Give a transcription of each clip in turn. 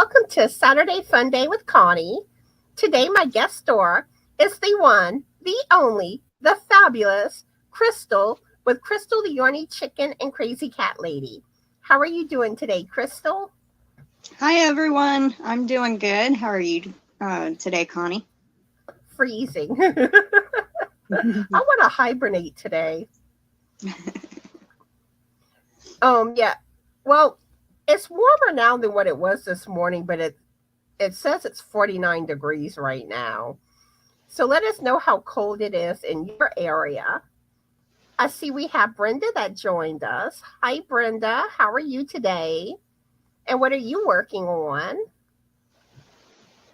welcome to Saturday Fun Day with Connie. Today my guest star is the one, the only, the fabulous Krystal with Krystal the Yarny Chicken and Crazy Cat Lady. How are you doing today, Krystal? Hi everyone, I'm doing good. How are you today, Connie? Freezing. I want to hibernate today. Yeah. Well, it's warmer now than what it was this morning, but it says it's 49 degrees right now. So let us know how cold it is in your area. I see we have Brenda that joined us. Hi, Brenda. How are you today? And what are you working on?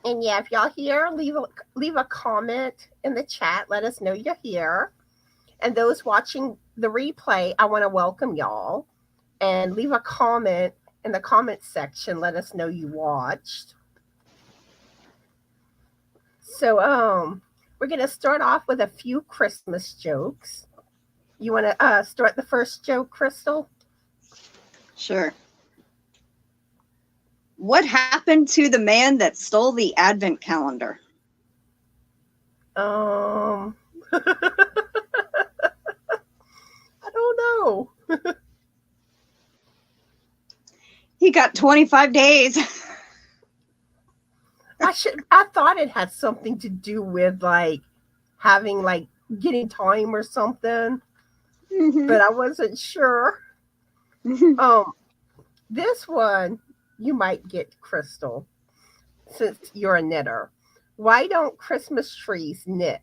And yeah, if y'all here, leave a comment in the chat. Let us know you're here. And those watching the replay, I want to welcome y'all. And leave a comment in the comment section. Let us know you watched. So we're going to start off with a few Christmas jokes. You want to start the first joke, Krystal? Sure. What happened to the man that stole the advent calendar? I don't know. He got 25 days. I thought it had something to do with like having like getting time or something, but I wasn't sure. This one you might get, Krystal, since you're a knitter. Why don't Christmas trees knit?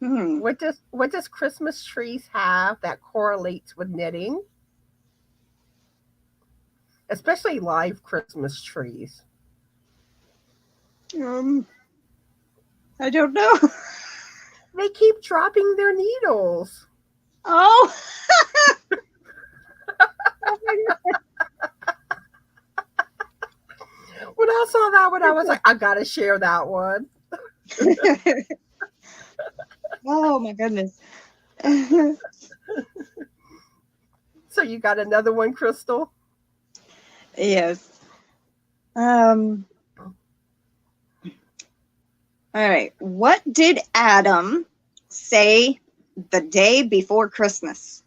What does Christmas trees have that correlates with knitting? Especially live Christmas trees. I don't know. They keep dropping their needles. Oh. When I saw that one, I was like, I gotta share that one. Oh my goodness. So you got another one, Krystal? Yes. All right. What did Adam say the day before Christmas?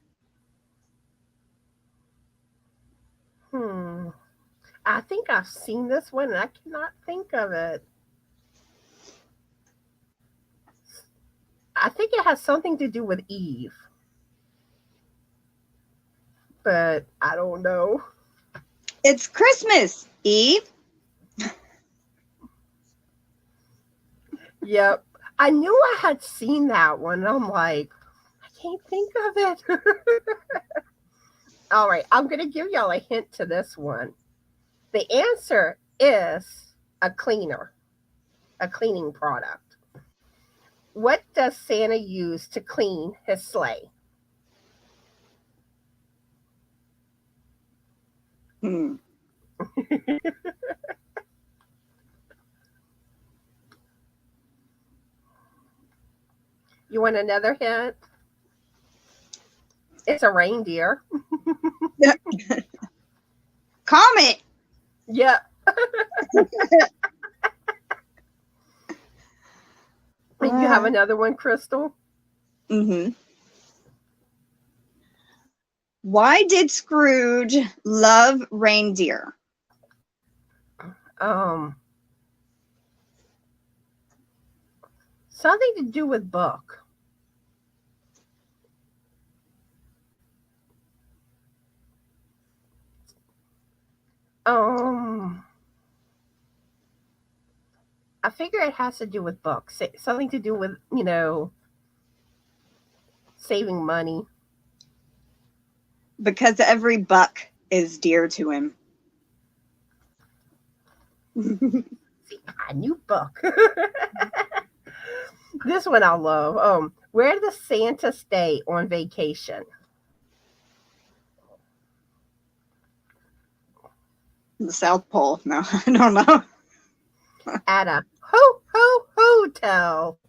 I think I've seen this one and I cannot think of it. I think it has something to do with Eve. But I don't know. It's Christmas, Eve. Yep. I knew I had seen that one. I'm like, I can't think of it. All right. I'm going to give y'all a hint to this one. The answer is a cleaner, a cleaning product. What does Santa use to clean his sleigh? You want another hint? It's a reindeer. Comet. Yep. You have another one, Krystal? Why did Scrooge love reindeer? Something to do with book. I figure it has to do with books. Something to do with, saving money. Because every buck is dear to him. See, I knew book. This one I love. Where does Santa stay on vacation? The South Pole. No, I don't know. At a hotel.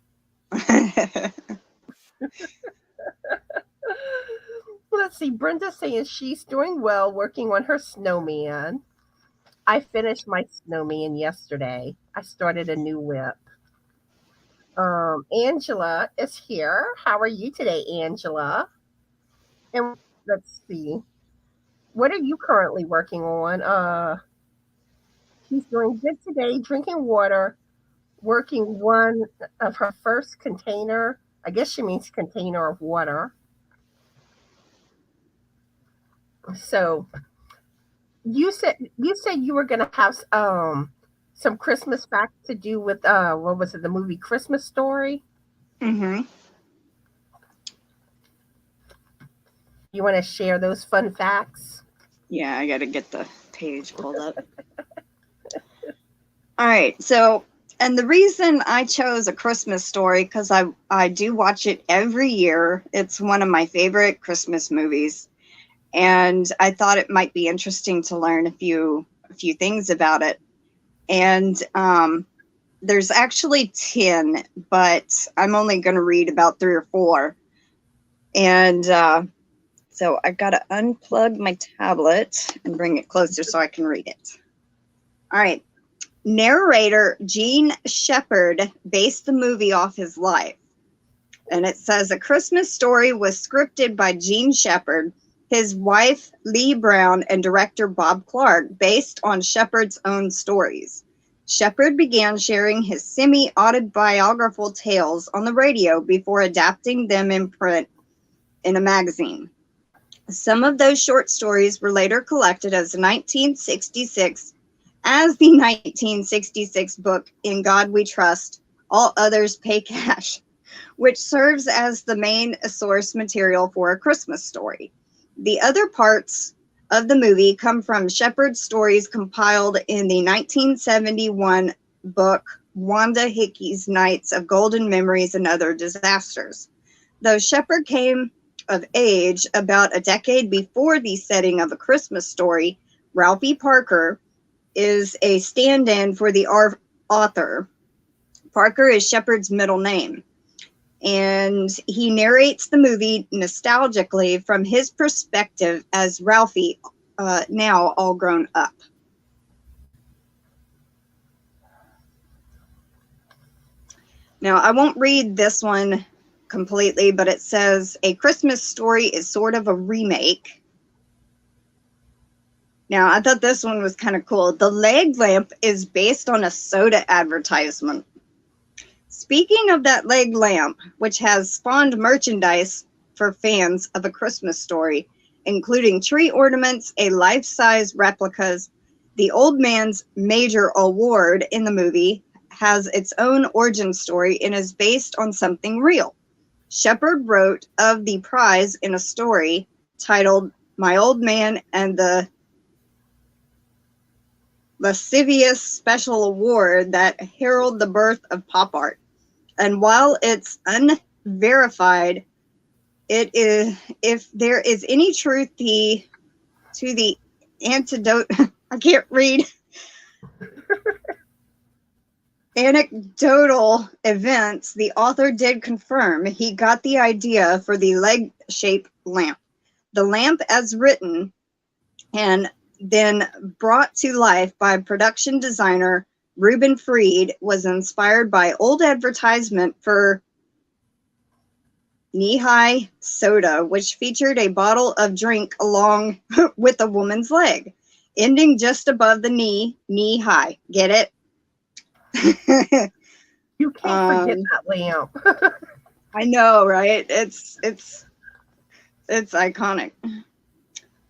Let's see. Brenda's saying she's doing well working on her snowman. I finished my snowman yesterday. I started a new whip. Angela is here. How are you today, Angela? And let's see. What are you currently working on? She's doing good today, drinking water, working one of her first container. I guess she means container of water. So you said you were gonna have some Christmas facts to do with what was it, the movie Christmas Story? Mm-hmm. You want to share those fun facts? Yeah, I got to get the page pulled up. All right. So, and the reason I chose A Christmas Story, because I do watch it every year. It's one of my favorite Christmas movies. And I thought it might be interesting to learn a few things about it. And there's actually 10, but I'm only going to read about 3 or 4. And so I've got to unplug my tablet and bring it closer so I can read it. All right. Narrator Gene Shepard based the movie off his life. And it says A Christmas Story was scripted by Gene Shepard, his wife Lee Brown, and director Bob Clark, based on Shepard's own stories. Shepard began sharing his semi-autobiographical tales on the radio before adapting them in print in a magazine. Some of those short stories were later collected as the 1966 book In God We Trust, All Others Pay Cash, which serves as the main source material for A Christmas Story. The other parts of the movie come from Shepard's stories compiled in the 1971 book Wanda Hickey's Nights of Golden Memories and Other Disasters. Though Shepard came of age about a decade before the setting of A Christmas Story, Ralphie Parker is a stand-in for the author. Parker is Shepard's middle name, and he narrates the movie nostalgically from his perspective as Ralphie, now all grown up. Now, I won't read this one completely, but it says A Christmas Story is sort of a remake. Now, I thought this one was kind of cool. The leg lamp is based on a soda advertisement. Speaking of that leg lamp, which has spawned merchandise for fans of A Christmas Story, including tree ornaments, a life-size replicas, the old man's major award in the movie has its own origin story and is based on something real. Shepard wrote of the prize in a story titled My Old Man and the Lascivious Special Award that heralded the birth of pop art. And while it's unverified, it is, if there is any truth to the antidote, I can't read, anecdotal events, the author did confirm he got the idea for the leg-shaped lamp. The lamp, as written and then brought to life by production designer Reuben Freed, was inspired by old advertisement for knee-high soda, which featured a bottle of drink along with a woman's leg, ending just above the knee-high. Get it? You can't forget that lamp. I know, right? It's iconic.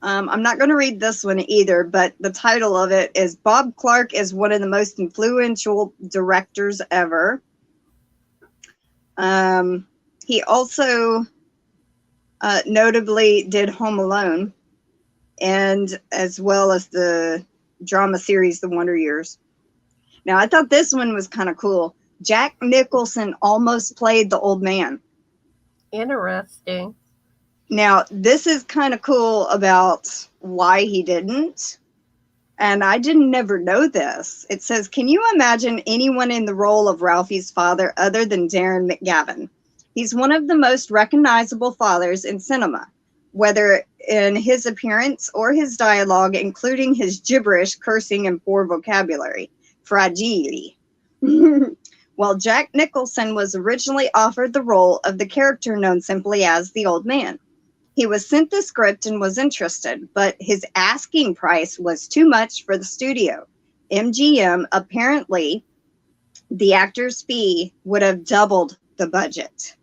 I'm not going to read this one either, but the title of it is Bob Clark is one of the most influential directors ever. He also notably did Home Alone, and as well as the drama series The Wonder Years. Now, I thought this one was kind of cool. Jack Nicholson almost played the old man. Interesting. Now, this is kind of cool about why he didn't. And I didn't never know this. It says, can you imagine anyone in the role of Ralphie's father other than Darren McGavin? He's one of the most recognizable fathers in cinema, whether in his appearance or his dialogue, including his gibberish, cursing, and poor vocabulary. Froggy. While Jack Nicholson was originally offered the role of the character known simply as the Old Man. He was sent the script and was interested, but his asking price was too much for the studio. MGM, apparently, the actor's fee would have doubled the budget.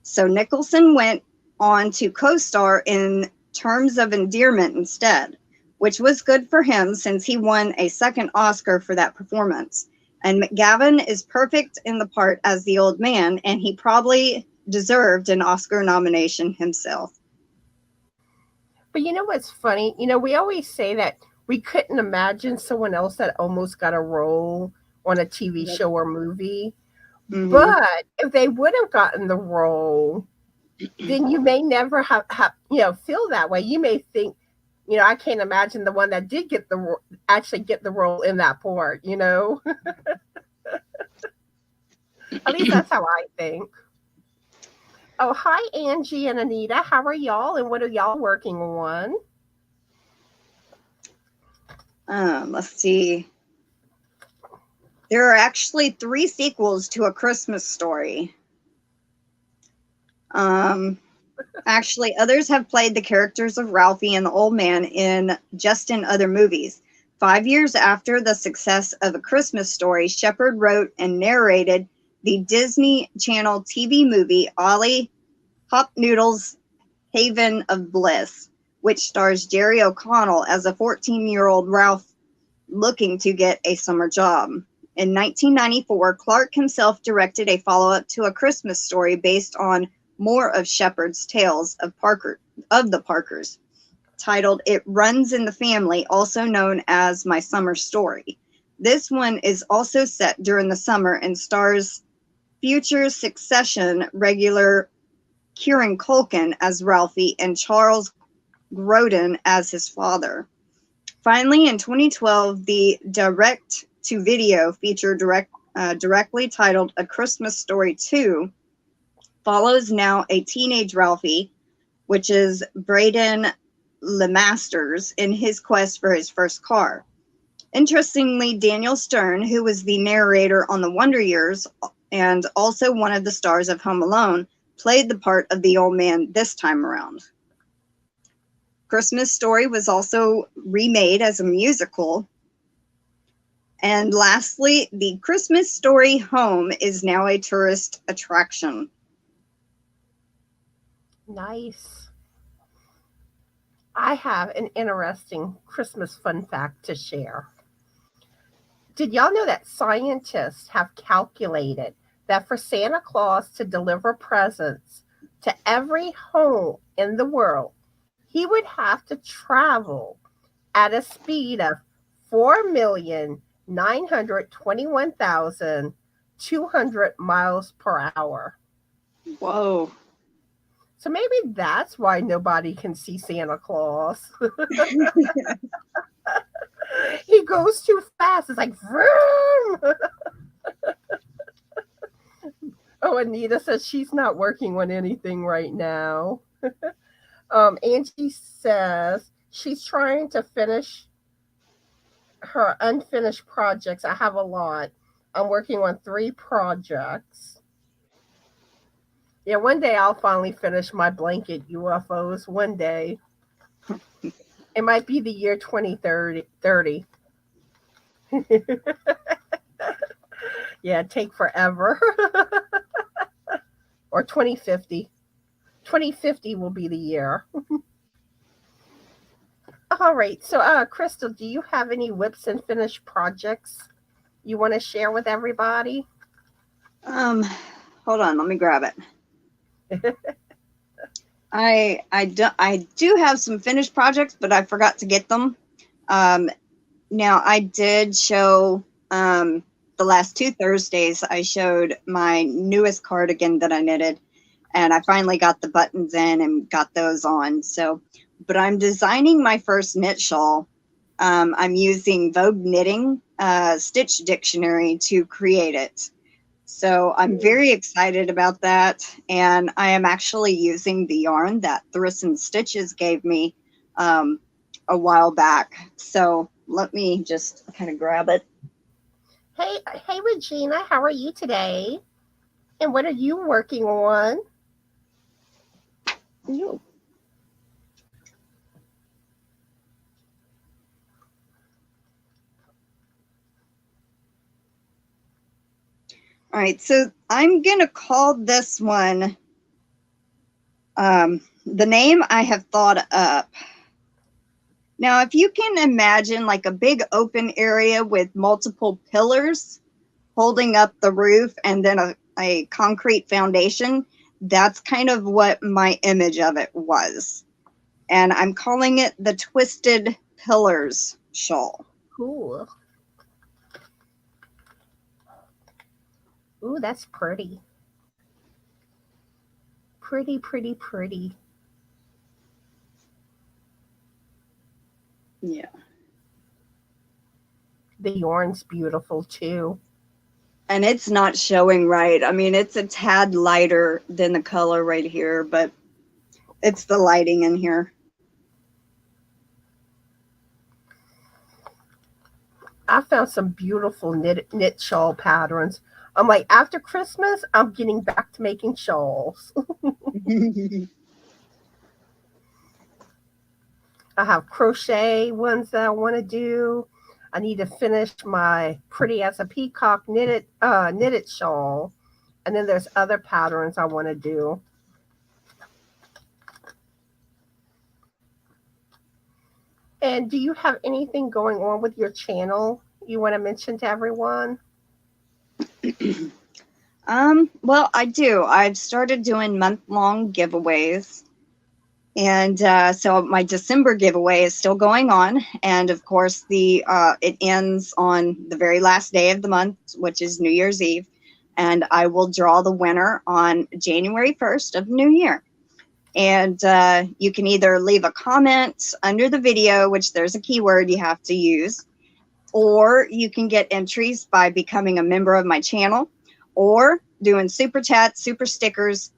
So Nicholson went on to co-star in Terms of Endearment instead, which was good for him since he won a second Oscar for that performance. And McGavin is perfect in the part as the Old Man, and he probably deserved an Oscar nomination himself. But you know what's funny? You know, we always say that we couldn't imagine someone else that almost got a role on a TV show or movie. Mm-hmm. But if they would have gotten the role, then you may never have feel that way. You may think, I can't imagine the one that did get actually get the role in that part, At least that's how I think. Oh, hi, Angie and Anita. How are y'all? And what are y'all working on? Let's see. There are actually 3 sequels to A Christmas Story. Actually, others have played the characters of Ralphie and the Old Man in other movies. 5 years after the success of A Christmas Story, Shepard wrote and narrated the Disney Channel TV movie Ollie Hop Noodle's Haven of Bliss, which stars Jerry O'Connell as a 14-year-old Ralph looking to get a summer job. In 1994, Clark himself directed a follow-up to A Christmas Story based on more of Shepard's tales of the Parkers, titled It Runs in the Family, also known as My Summer Story. This one is also set during the summer and stars future Succession regular Kieran Culkin as Ralphie and Charles Grodin as his father. Finally, in 2012, the direct-to-video feature directly titled A Christmas Story 2 follows now a teenage Ralphie, which is Braden Lemasters, in his quest for his first car. Interestingly, Daniel Stern, who was the narrator on The Wonder Years and also one of the stars of Home Alone, played the part of the Old Man this time around. Christmas Story was also remade as a musical. And lastly, the Christmas Story Home is now a tourist attraction. Nice. I have an interesting Christmas fun fact to share. Did y'all know that scientists have calculated that for Santa Claus to deliver presents to every home in the world, he would have to travel at a speed of 4,921,200 miles per hour. Whoa. So maybe that's why nobody can see Santa Claus. He goes too fast. It's like, vroom. Oh, Anita says she's not working on anything right now. Angie says she's trying to finish her unfinished projects. I have a lot. I'm working on 3 projects. Yeah, one day I'll finally finish my blanket UFOs. One day. It might be the year 2030. Yeah, take forever. Or 2050. 2050 will be the year. All right. So, Krystal, do you have any whips and finished projects you want to share with everybody? Hold on, let me grab it. I do have some finished projects, but I forgot to get them. Now I did show the last 2 Thursdays. I showed my newest cardigan that I knitted, and I finally got the buttons in and got those on. So, but I'm designing my first knit shawl. I'm using Vogue Knitting Stitch Dictionary to create it. So I'm very excited about that. And I am actually using the yarn that Thriss Stitches gave me a while back. So let me just kind of grab it. Hey, Regina, how are you today? And what are you working on? Yo. All right, so I'm going to call this one, the name I have thought up. Now, if you can imagine like a big open area with multiple pillars holding up the roof and then a concrete foundation, that's kind of what my image of it was. And I'm calling it the Twisted Pillars shawl. Cool. Ooh, that's pretty. Pretty, pretty, pretty. Yeah. The yarn's beautiful too. And it's not showing right. I mean, it's a tad lighter than the color right here, but it's the lighting in here. I found some beautiful knit shawl patterns. I'm like, after Christmas, I'm getting back to making shawls. I have crochet ones that I want to do. I need to finish my pretty as a peacock knitted shawl. And then there's other patterns I want to do. And do you have anything going on with your channel you want to mention to everyone? Well, I do. I've started doing month-long giveaways. And so my December giveaway is still going on. And of course, it ends on the very last day of the month, which is New Year's Eve. And I will draw the winner on January 1st of the new year. And you can either leave a comment under the video, which there's a keyword you have to use, or you can get entries by becoming a member of my channel, or doing super chats, super stickers,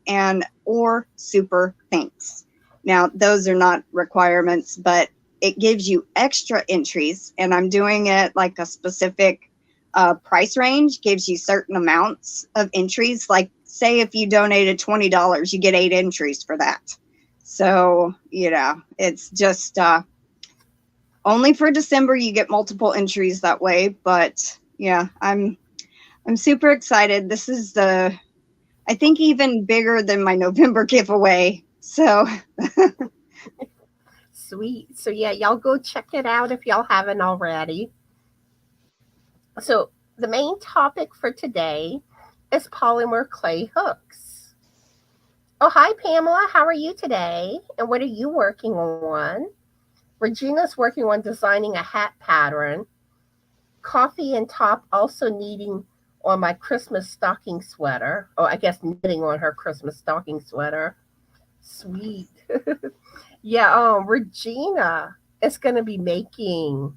or super thanks. Now, those are not requirements, but it gives you extra entries, and I'm doing it like a specific price range, gives you certain amounts of entries. Like, say if you donated $20, you get 8 entries for that. So, you know, it's just only for December you get multiple entries that way. But yeah, I'm super excited. This is I think even bigger than my November giveaway. So Sweet. So yeah, y'all go check it out if y'all haven't already. So the main topic for today is polymer clay hooks. Oh, hi Pamela, how are you today? And what are you working on? Regina's working on designing a hat pattern. Coffee and Top also knitting on my Christmas stocking sweater. Oh, I guess knitting on her Christmas stocking sweater. Sweet. Yeah, Regina is going to be making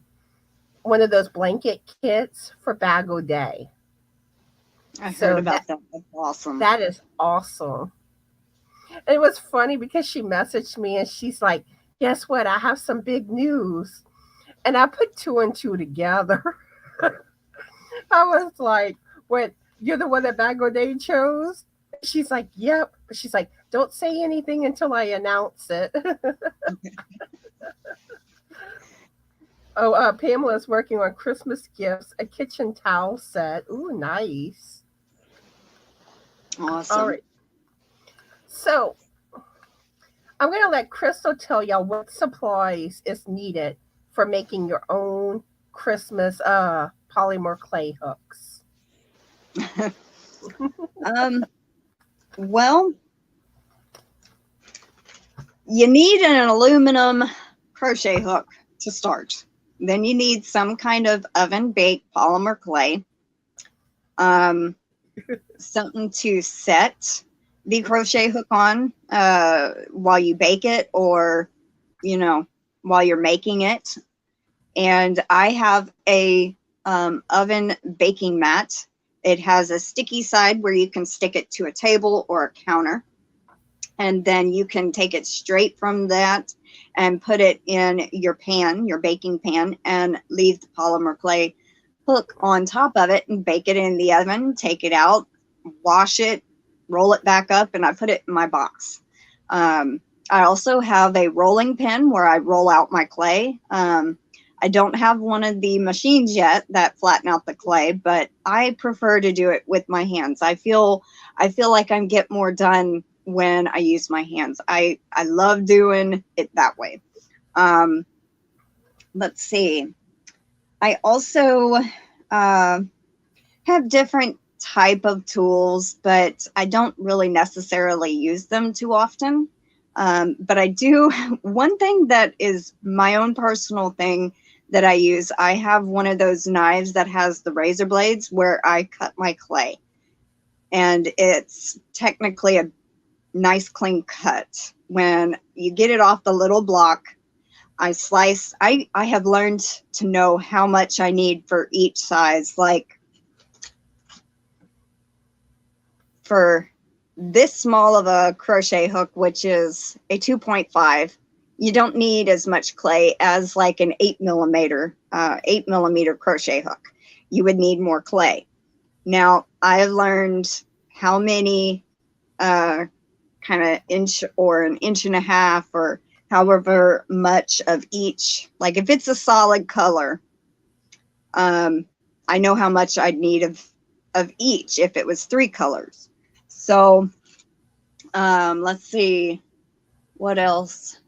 one of those blanket kits for Bag O' Day. I heard about that. That's awesome. That is awesome. It was funny because she messaged me and she's like, guess what? I have some big news. And I put 2 and 2 together. I was like, what? You're the one that Bag O' Day chose? She's like, yep. But she's like, don't say anything until I announce it. Oh, Pamela's working on Christmas gifts, a kitchen towel set. Ooh, nice. Awesome. All right. So I'm going to let Krystal tell y'all what supplies is needed for making your own Christmas polymer clay hooks. Well, you need an aluminum crochet hook to start. Then you need some kind of oven baked polymer clay, something to set the crochet hook on while you bake it, or while you're making it. And I have a oven baking mat It has a sticky side where you can stick it to a table or a counter. And then you can take it straight from that and put it in your pan, your baking pan, and leave the polymer clay hook on top of it and bake it in the oven, take it out, wash it, roll it back up, and I put it in my box. I also have a rolling pin where I roll out my clay. I don't have one of the machines yet that flatten out the clay, but I prefer to do it with my hands. I feel like I get more done when I use my hands. I love doing it that way. Let's see. I also have different type of tools, but I don't really necessarily use them too often. But I do, one thing that is my own personal thing that I use, I have one of those knives that has the razor blades where I cut my clay. And it's technically a nice clean cut. When you get it off the little block, I slice. I have learned to know how much I need for each size. Like for this small of a crochet hook, which is a 2.5, you don't need as much clay as like an 8mm crochet hook. You would need more clay. Now I've learned how many kind of inch or an inch and a half or however much of each. Like if it's a solid color, I know how much I'd need of each if it was 3 colors. So let's see what else.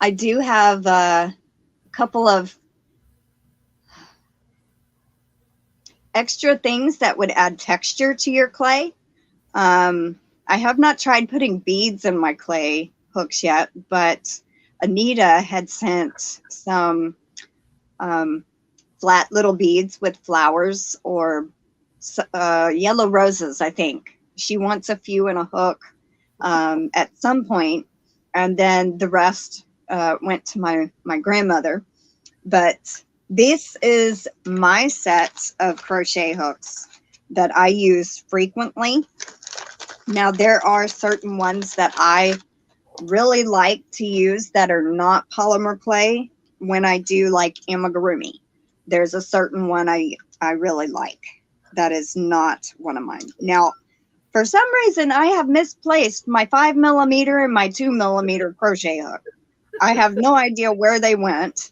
I do have a couple of extra things that would add texture to your clay. I have not tried putting beads in my clay hooks yet, but Anita had sent some flat little beads with flowers or yellow roses, I think. She wants a few in a hook at some point, and then the rest went to my grandmother. But this is my set of crochet hooks that I use frequently. Now, there are certain ones that I really like to use that are not polymer clay when I do like amigurumi. There's a certain one I really like that is not one of mine. Now, for some reason, I have misplaced my 5mm and my 2mm crochet hook. I have no idea where they went.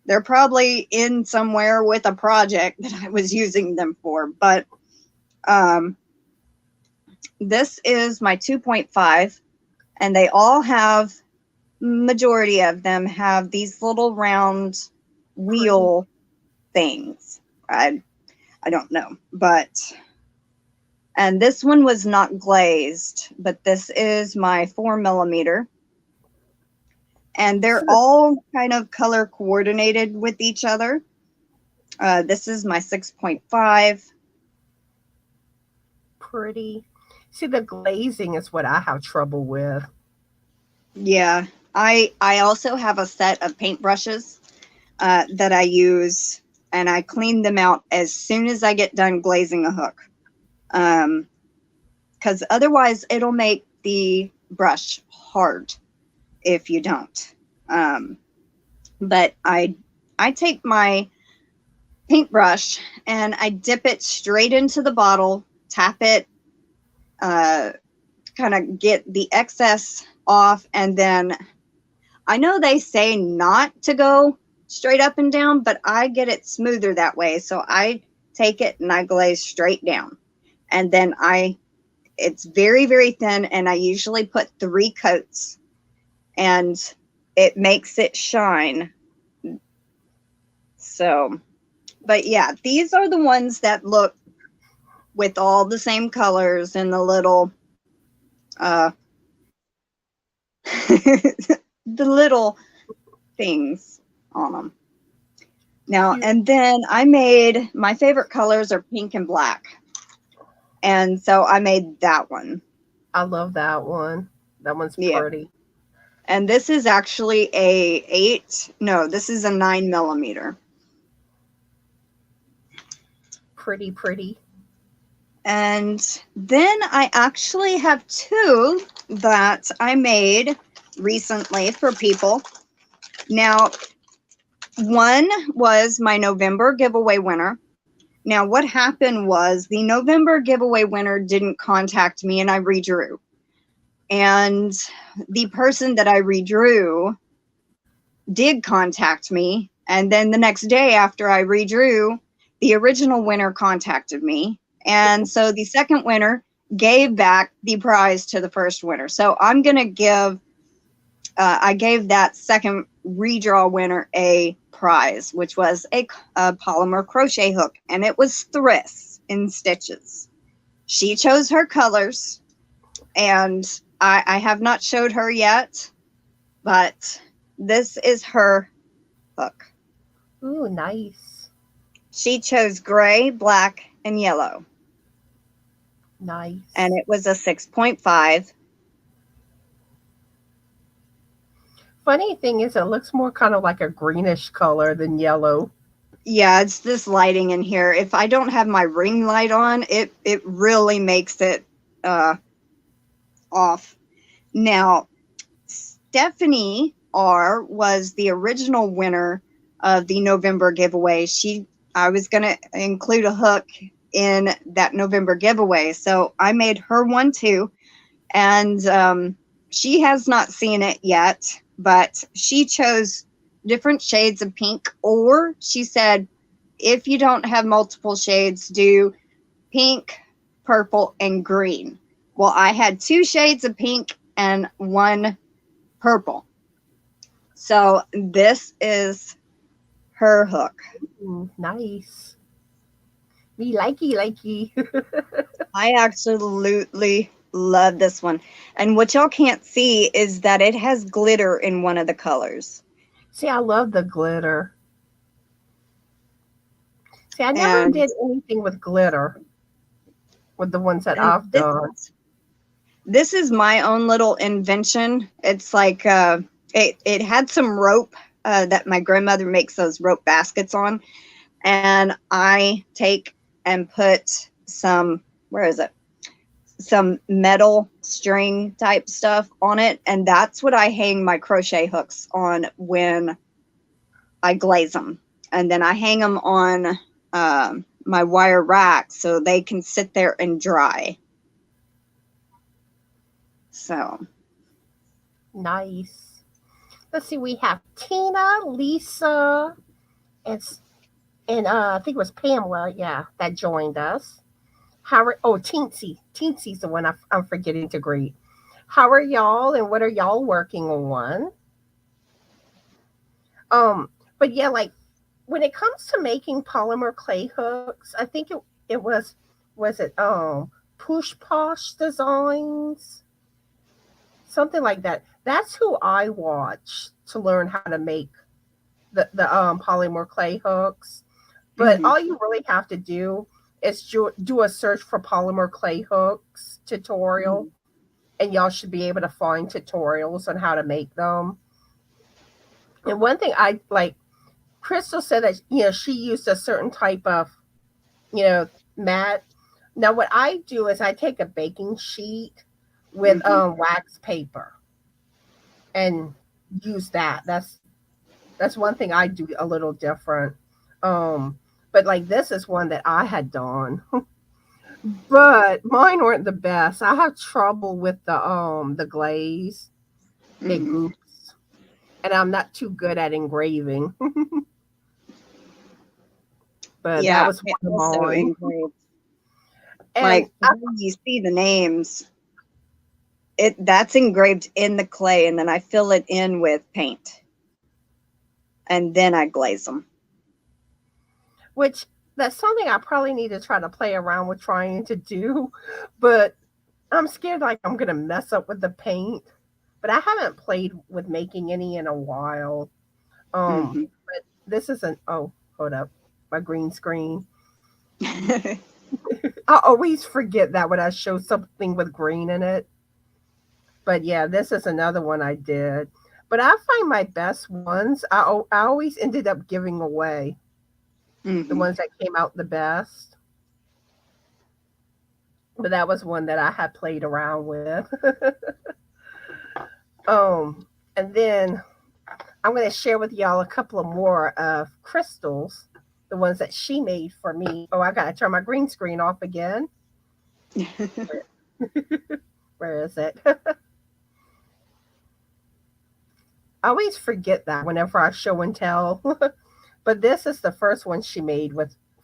They're probably in somewhere with a project that I was using them for. But this is my 2.5, and they all have, majority of them have these little round wheel things. I don't know, but... And this one was not glazed, but this is my 4mm. And they're all kind of color coordinated with each other. This is my 6.5. Pretty. See, the glazing is what I have trouble with. Yeah, I also have a set of paintbrushes that I use, and I clean them out as soon as I get done glazing a hook. Because otherwise it'll make the brush hard if you don't. But I take my paintbrush and I dip it straight into the bottle, tap it, kind of get the excess off, and then I know they say not to go straight up and down, but I get it smoother that way. So I take it and I glaze straight down. And then it's very, very thin, and I usually put 3 coats, and it makes it shine. So, but yeah, these are the ones that look with all the same colors and the little, the little things on them. Now, and then I made, my favorite colors are pink and black. And so I made that one. I love that one. That one's pretty. And this is actually this is a 9mm. Pretty. And then I actually have two that I made recently for people. Now, one was my November giveaway winner. Now, what happened was the November giveaway winner didn't contact me and I redrew. And the person that I redrew did contact me. And then the next day after I redrew, the original winner contacted me. And so the second winner gave back the prize to the first winner. So I'm going to give, I gave that second redraw winner a prize, which was a polymer crochet hook. And it was Thriss in stitches. She chose her colors. And I have not showed her yet, but this is her hook. Ooh, nice. She chose gray, black, and yellow. Nice. And it was a 6.5. Funny thing is, it looks more kind of like a greenish color than yellow. Yeah, it's this lighting in here. If I don't have my ring light on, it really makes it off. Now, Stephanie R was the original winner of the November giveaway. I was going to include a hook in that November giveaway, so I made her one too. And she has not seen it yet, but she chose different shades of pink, or she said, if you don't have multiple shades, do pink, purple, and green. Well, I had 2 shades of pink and 1 purple. So this is her hook. Ooh, nice. Me likey. I absolutely love this one. And what y'all can't see is that it has glitter in one of the colors. See, I love the glitter. See, I never did anything with glitter with the ones that I've done. This is my own little invention. It's like it had some rope that my grandmother makes those rope baskets on, and I take and put some, some metal string type stuff on it, and that's what I hang my crochet hooks on when I glaze them. And then I hang them on my wire rack so they can sit there and dry. So nice. Let's see, we have Tina, Lisa, and I think it was Pamela, yeah, that joined us. Teensy's the one I'm forgetting to greet. How are y'all, and what are y'all working on? But yeah, like when it comes to making polymer clay hooks, I think it was it Push Posh Designs, something like that. That's who I watch to learn how to make the polymer clay hooks. But all you really have to do is do a search for polymer clay hooks tutorial, and y'all should be able to find tutorials on how to make them. And one thing I like, Krystal said that she used a certain type of mat. Now what I do is I take a baking sheet with wax paper and use that. That's one thing I do a little different. But like this is one that I had done. But mine weren't the best. I have trouble with the glaze. It goops. And I'm not too good at engraving. But yeah, that was one of mine. And like when you see the names, that's engraved in the clay, and then I fill it in with paint. And then I glaze them. Which that's something I probably need to try to play around with trying to do, but I'm scared like I'm gonna mess up with the paint. But I haven't played with making any in a while. But this isn't. Oh, hold up, my green screen. I always forget that when I show something with green in it. But yeah, this is another one I did. But I find my best ones, I always ended up giving away. The ones that came out the best. But that was one that I had played around with. um, and then I'm going to share with y'all a couple of more of Krystal's, the ones that she made for me. Oh, I got to turn my green screen off again. Where is it? I always forget that whenever I show and tell. But this is the first one she made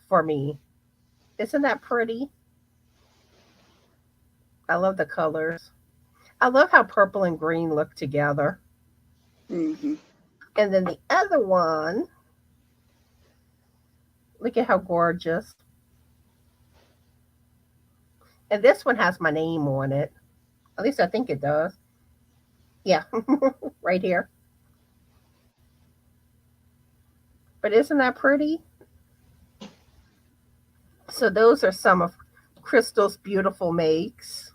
for me. Isn't that pretty? I love the colors. I love how purple and green look together. Mm-hmm. And then the other one, look at how gorgeous. And this one has my name on it. At least I think it does. Yeah, right here. But isn't that pretty? So those are some of Krystal's beautiful makes.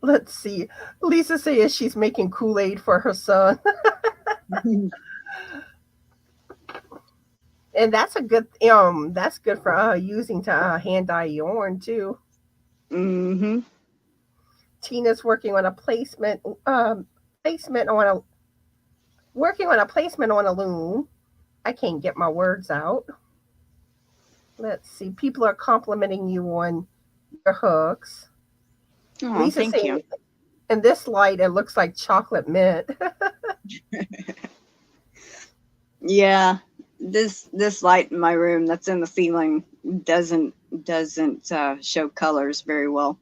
Let's see. Lisa says she's making Kool-Aid for her son. And that's that's good for using to hand dye yarn too. Mm-hmm. Tina's working on a placement on a loom. I can't get my words out. Let's see. People are complimenting you on your hooks. Oh, Lisa thank you. In this light, it looks like chocolate mint. Yeah, this light in my room that's in the ceiling doesn't show colors very well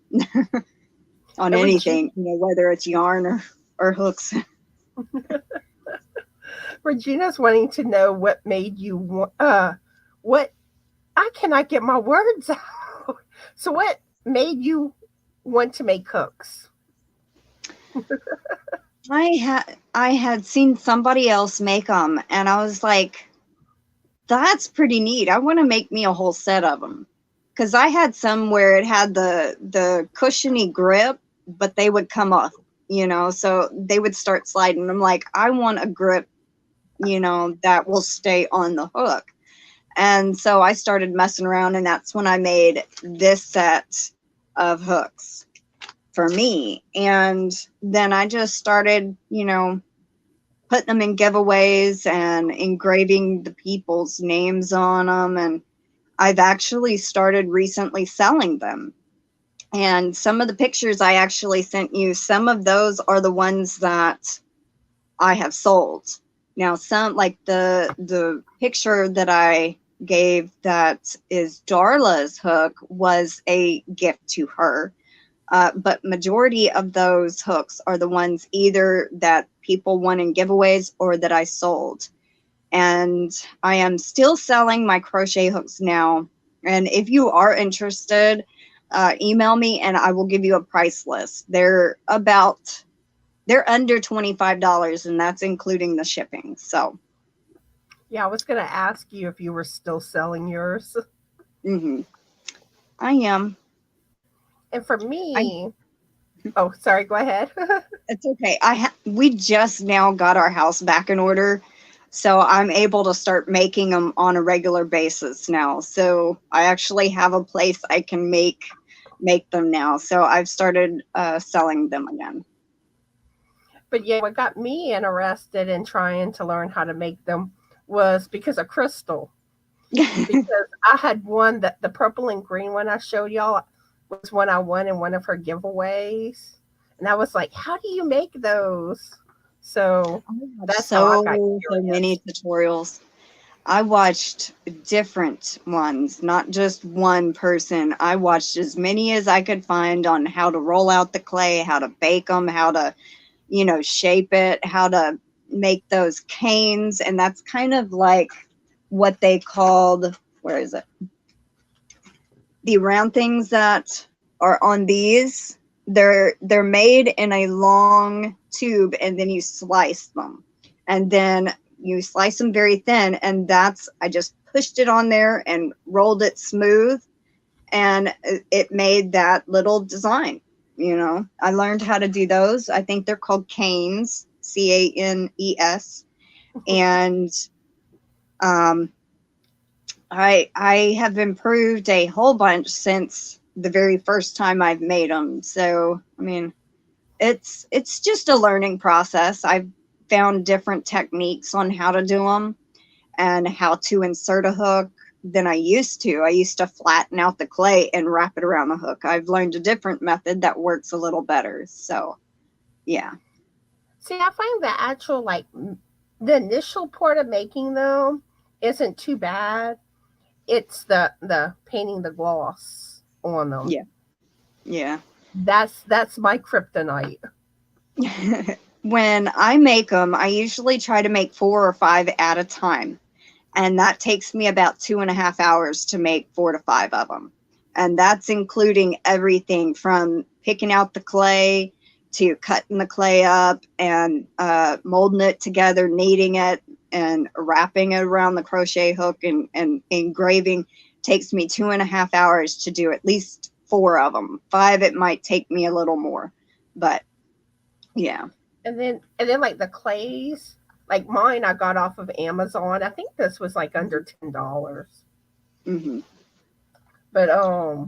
on anything, whether it's yarn or hooks. Regina's wanting to know what made you what I cannot get my words out. So what made you want to make hooks? I had seen somebody else make them, and I was like, that's pretty neat. I want to make me a whole set of them, because I had some where it had the cushiony grip, but they would come off, so they would start sliding. I'm like, I want a grip, that will stay on the hook. And so I started messing around, and that's when I made this set of hooks for me. And then I just started, putting them in giveaways and engraving the people's names on them. And I've actually started recently selling them. And some of the pictures I actually sent you, some of those are the ones that I have sold. Now, some, like the picture that I gave that is Darla's hook, was a gift to her. But majority of those hooks are the ones either that people won in giveaways or that I sold. And I am still selling my crochet hooks now. And if you are interested, email me and I will give you a price list. They're under $25, and that's including the shipping. So yeah, I was going to ask you if you were still selling yours. Mm-hmm. I am. And for me, oh, sorry, go ahead. It's okay. We just now got our house back in order, so I'm able to start making them on a regular basis now. So I actually have a place I can make them now. So I've started selling them again. But yeah, what got me interested in trying to learn how to make them was because of Krystal. Because I had won the purple and green one I showed y'all was one I won in one of her giveaways. And I was like, how do you make those? So that's how I got curious. So many tutorials. I watched different ones, not just one person. I watched as many as I could find on how to roll out the clay, how to bake them, how to, shape it, how to make those canes. And that's kind of like what they called, where is it? The round things that are on these, they're made in a long tube, and then you slice them. And then you slice them very thin, and I just pushed it on there and rolled it smooth, and it made that little design. I learned how to do those. I think they're called canes, CANES. And I have improved a whole bunch since the very first time I've made them. So, I mean, it's just a learning process. I've found different techniques on how to do them and how to insert a hook than I used to. I used to flatten out the clay and wrap it around the hook. I've learned a different method that works a little better. So, yeah. See, I find the actual like the initial part of making them isn't too bad. It's the painting the gloss on them. Yeah. Yeah. That's my kryptonite. When I make them, I usually try to make 4 or 5 at a time. And that takes me about 2.5 hours to make 4 to 5 of them. And that's including everything from picking out the clay to cutting the clay up and molding it together, kneading it and wrapping it around the crochet hook and engraving. Takes me 2.5 hours to do at least 4 of them. 5, it might take me a little more, but yeah. And then like the clays, like mine I got off of Amazon. I think this was like under $10. Mm-hmm. But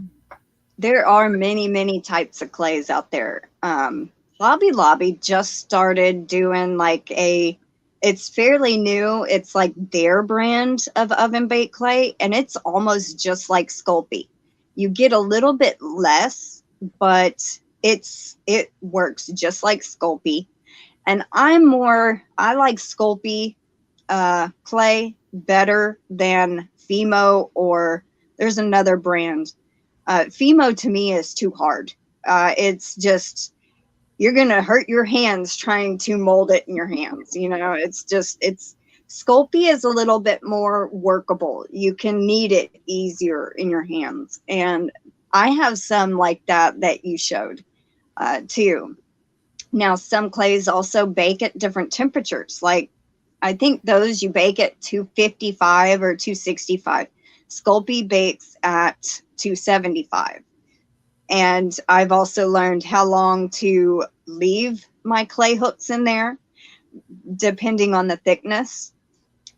there are many types of clays out there. Hobby Lobby just started doing like it's fairly new. It's like their brand of oven baked clay, and it's almost just like Sculpey. You get a little bit less, but it works just like Sculpey. And I like Sculpey clay better than Fimo, or there's another brand. Fimo to me is too hard. It's just, you're going to hurt your hands trying to mold it in your hands. You know, Sculpey is a little bit more workable. You can knead it easier in your hands. And I have some like that you showed too. Now, some clays also bake at different temperatures. Like, I think those you bake at 255 or 265. Sculpey bakes at 275. And I've also learned how long to leave my clay hooks in there, depending on the thickness,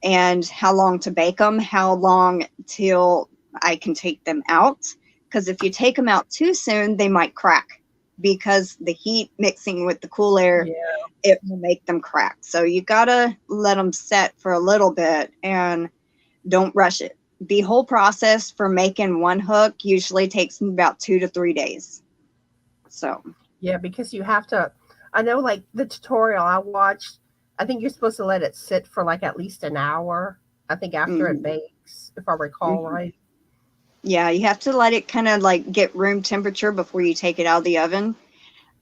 and how long to bake them, how long till I can take them out. Because if you take them out too soon, they might crack, because the heat mixing with the cool air, it will make them crack. So you gotta let them set for a little bit and don't rush it. The whole process for making one hook usually takes me about 2 to 3 days. So yeah, because you have to, I know like the tutorial I watched, I think you're supposed to let it sit for like at least an hour, I think, after it bakes, if I recall right. Yeah, you have to let it kind of like get room temperature before you take it out of the oven.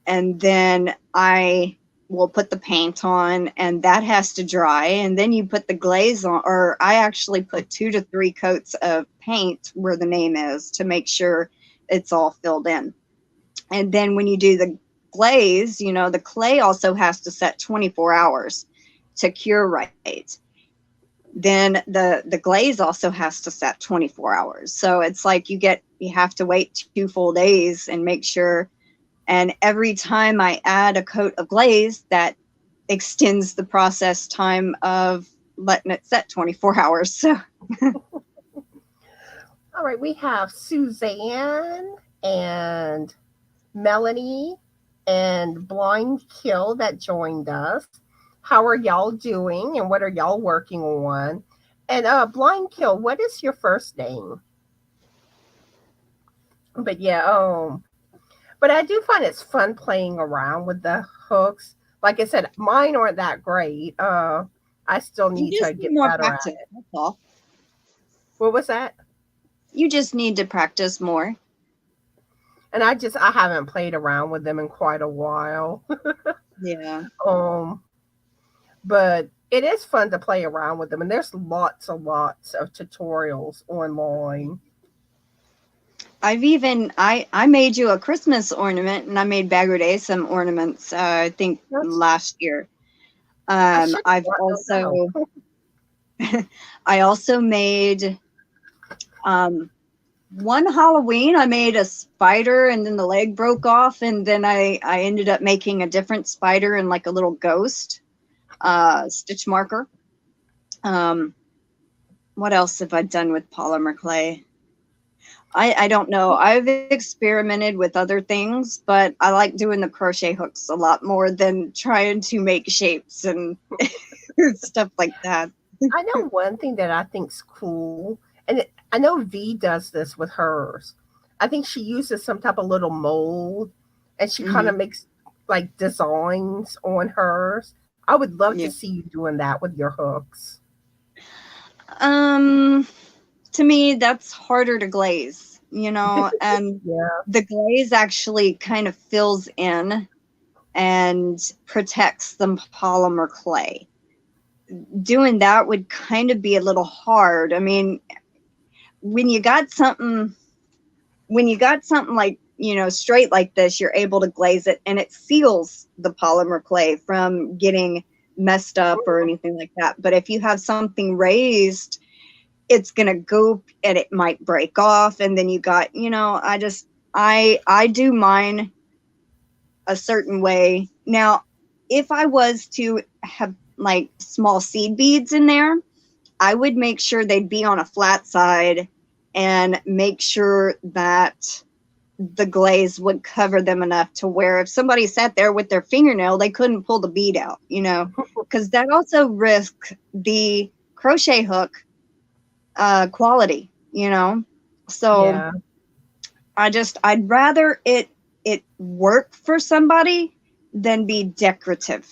And then I will put the paint on, and that has to dry. And then you put the glaze on, or I actually put 2 to 3 coats of paint where the name is to make sure it's all filled in. And then when you do the glaze, you know, the clay also has to set 24 hours to cure right. Then the glaze also has to set 24 hours. So it's like you have to wait 2 full days and make sure. And every time I add a coat of glaze, that extends the process time of letting it set 24 hours. So all right, we have Susanne and Melanie and Blind Kill that joined us. How are y'all doing, and what are y'all working on? And Blind Kill, what is your first name? But yeah, but I do find it's fun playing around with the hooks. Like I said, mine aren't that great. I still need to get better at it. That's all. What was that? You just need to practice more. And I haven't played around with them in quite a while. Yeah. But it is fun to play around with them, and there's lots of tutorials online. I made you a Christmas ornament, and I made Baggerday some ornaments, I think last year. I've also I also made one Halloween. I made a spider, and then the leg broke off, and then I ended up making a different spider and like a little ghost stitch marker. What else have I done with polymer clay? I don't know. I've experimented with other things, but I like doing the crochet hooks a lot more than trying to make shapes and stuff like that. I know one thing that I think's cool, and I know V does this with hers. I think she uses some type of little mold, and she kind Hmm. of makes like designs on hers. I would love to Yeah. see you doing that with your hooks. Um, to me, that's harder to glaze, and Yeah, the glaze actually kind of fills in and protects the polymer clay. Doing that would kind of be a little hard. I mean, when you got something like, straight like this, you're able to glaze it and it seals the polymer clay from getting messed up or anything like that. But if you have something raised, it's going to goop and it might break off. And then you got, I do mine a certain way. Now, if I was to have like small seed beads in there, I would make sure they'd be on a flat side and make sure that the glaze would cover them enough to where if somebody sat there with their fingernail, they couldn't pull the bead out, because that also risks the crochet hook quality, So yeah. I'd rather it work for somebody than be decorative,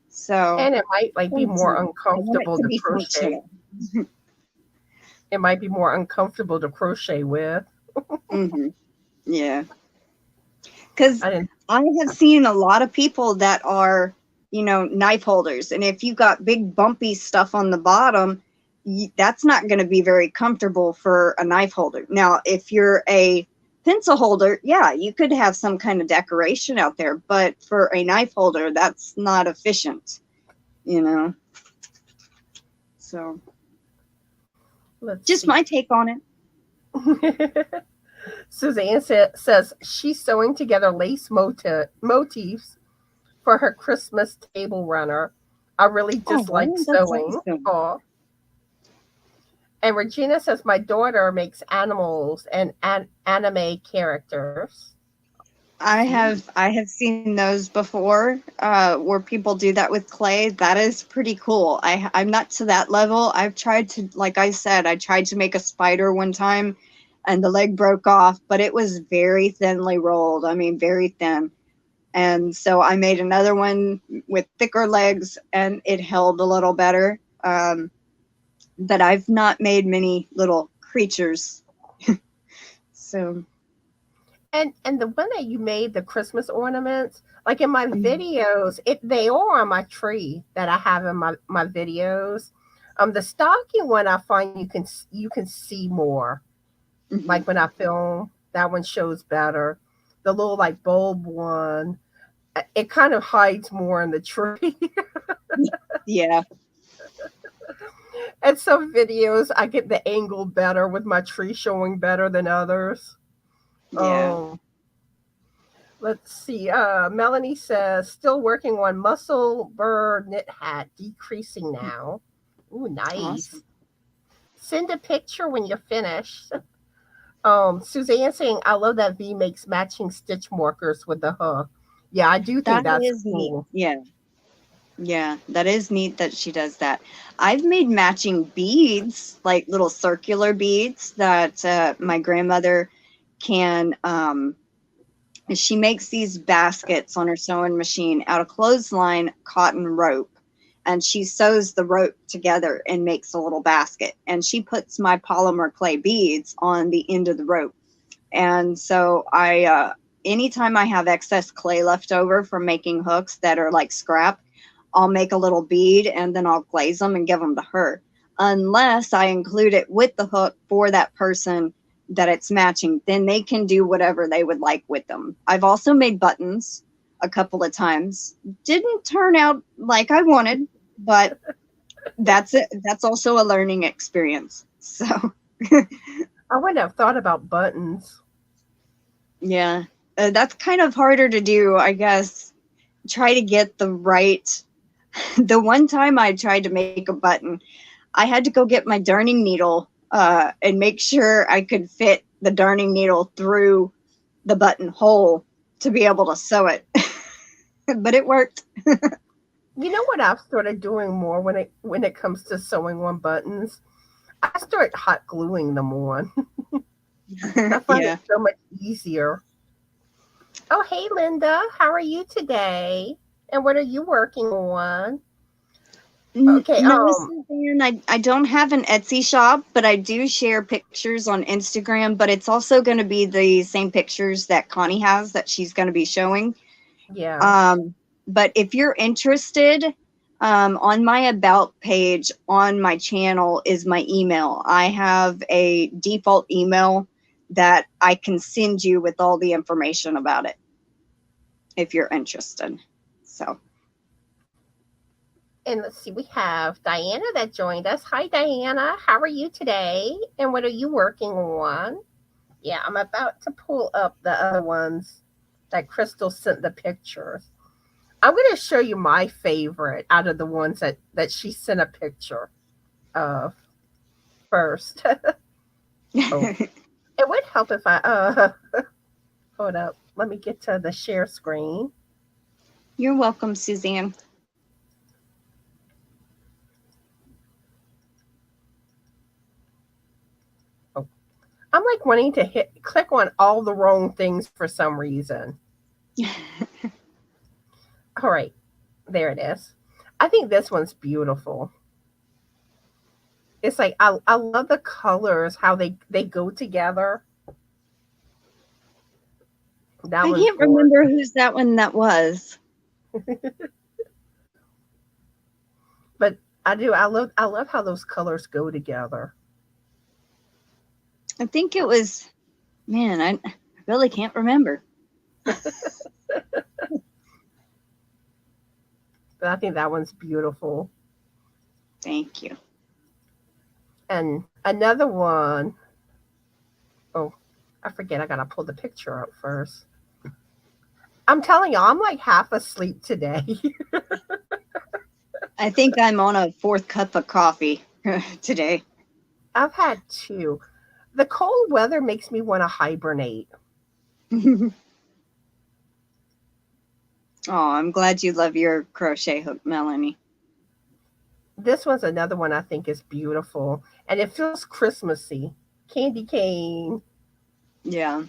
So And it might like be more I want it uncomfortable to to be crochet. functional. It might be more uncomfortable to crochet with. Hmm. Yeah. Because I didn't. I have seen a lot of people that are, knife holders. And if you got big bumpy stuff on the bottom, that's not going to be very comfortable for a knife holder. Now, if you're a pencil holder, yeah, you could have some kind of decoration out there. But for a knife holder, that's not efficient, you know. So Let's just see. my take on it. Suzanne says she's sewing together lace motifs for her Christmas table runner. I really Oh, dislike well, that's sewing. awesome. Aw. And Regina says my daughter makes animals and anime characters. See? I have seen those before, where people do that with clay. That is pretty cool. I'm not to that level. I've tried to, like I said, I tried to make a spider one time, and the leg broke off, but it was very thinly rolled. I mean, very thin. And so I made another one with thicker legs, and it held a little better. But I've not made many little creatures. So. And the one that you made, the Christmas ornaments, like in my Mhm. videos, they are on my tree that I have in my videos. The stocking one I find you can see more. Mhm. Like when I film, that one shows better. The little like bulb one, it kind of hides more in the tree. Yeah. And some videos I get the angle better with my tree showing better than others. Yeah. Um, let's see. Melanie says still working on muscle burr knit hat, decreasing now. Ooh, nice. Awesome. Send a picture when you're finished. Suzanne saying I love that V makes matching stitch markers with the hook. Yeah, I do think That that's is neat. cool. Yeah. Yeah, that is neat that she does that. I've made matching beads, like little circular beads that my grandmother can. She makes these baskets on her sewing machine out of clothesline cotton rope, and she sews the rope together and makes a little basket. And she puts my polymer clay beads on the end of the rope. And so anytime I have excess clay left over from making hooks that are like scrap, I'll make a little bead and then I'll glaze them and give them to her. Unless I include it with the hook for that person that it's matching, then they can do whatever they would like with them. I've also made buttons a couple of times. Didn't turn out like I wanted, but that's it. That's also a learning experience. So, I wouldn't have thought about buttons. yeah, that's kind of harder to do, I guess. Try to get the right. The one time I tried to make a button, I had to go get my darning needle and make sure I could fit the darning needle through the buttonhole to be able to sew it. But it worked. You know what I've started doing more when it comes to sewing on buttons? I start hot gluing them on. I find Yeah. it so much easier. Oh, hey, Linda. How are you today? And what are you working on? Okay. No, Susanne, I don't have an Etsy shop, but I do share pictures on Instagram, but it's also going to be the same pictures that Connie has that she's going to be showing. Yeah. But if you're interested, on my about page on my channel is my email. I have a default email that I can send you with all the information about it if you're interested. So. And let's see, we have Diana that joined us. Hi, Diana. How are you today? And what are you working on? Yeah, I'm about to pull up the other ones that Krystal sent the pictures. I'm going to show you my favorite out of the ones that she sent a picture of first. Oh, it would help if I hold up. Let me get to the share screen. You're welcome, Susanne. Oh, I'm like wanting to click on all the wrong things for some reason. All right, there it is. I think this one's beautiful. It's like I love the colors, how they go together. That I one's can't remember whose that one that was. But I do. I love how those colors go together. I think it was, man, I really can't remember. But I think that one's beautiful. Thank you. And another one, oh, I forget. I gotta pull the picture up first. I'm telling you, I'm like half asleep today. I think I'm on a 4th cup of coffee today. I've had 2. The cold weather makes me want to hibernate. Oh, I'm glad you love your crochet hook, Melanie. This one's another one I think is beautiful. And it feels Christmassy. Candy cane. Yeah.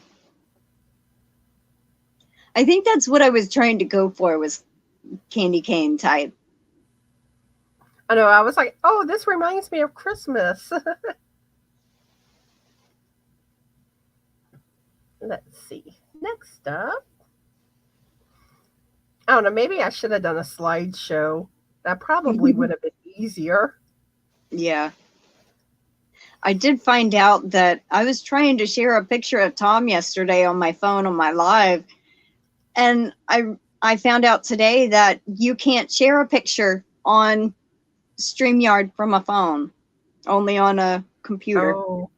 I think that's what I was trying to go for, was candy cane type. I know. I was like, oh, this reminds me of Christmas. Let's see. Next up. I don't know. Maybe I should have done a slideshow. That probably would have been easier. Yeah. I did find out that I was trying to share a picture of Tom yesterday on my phone on my live. And I found out today that you can't share a picture on StreamYard from a phone, only on a computer. Oh.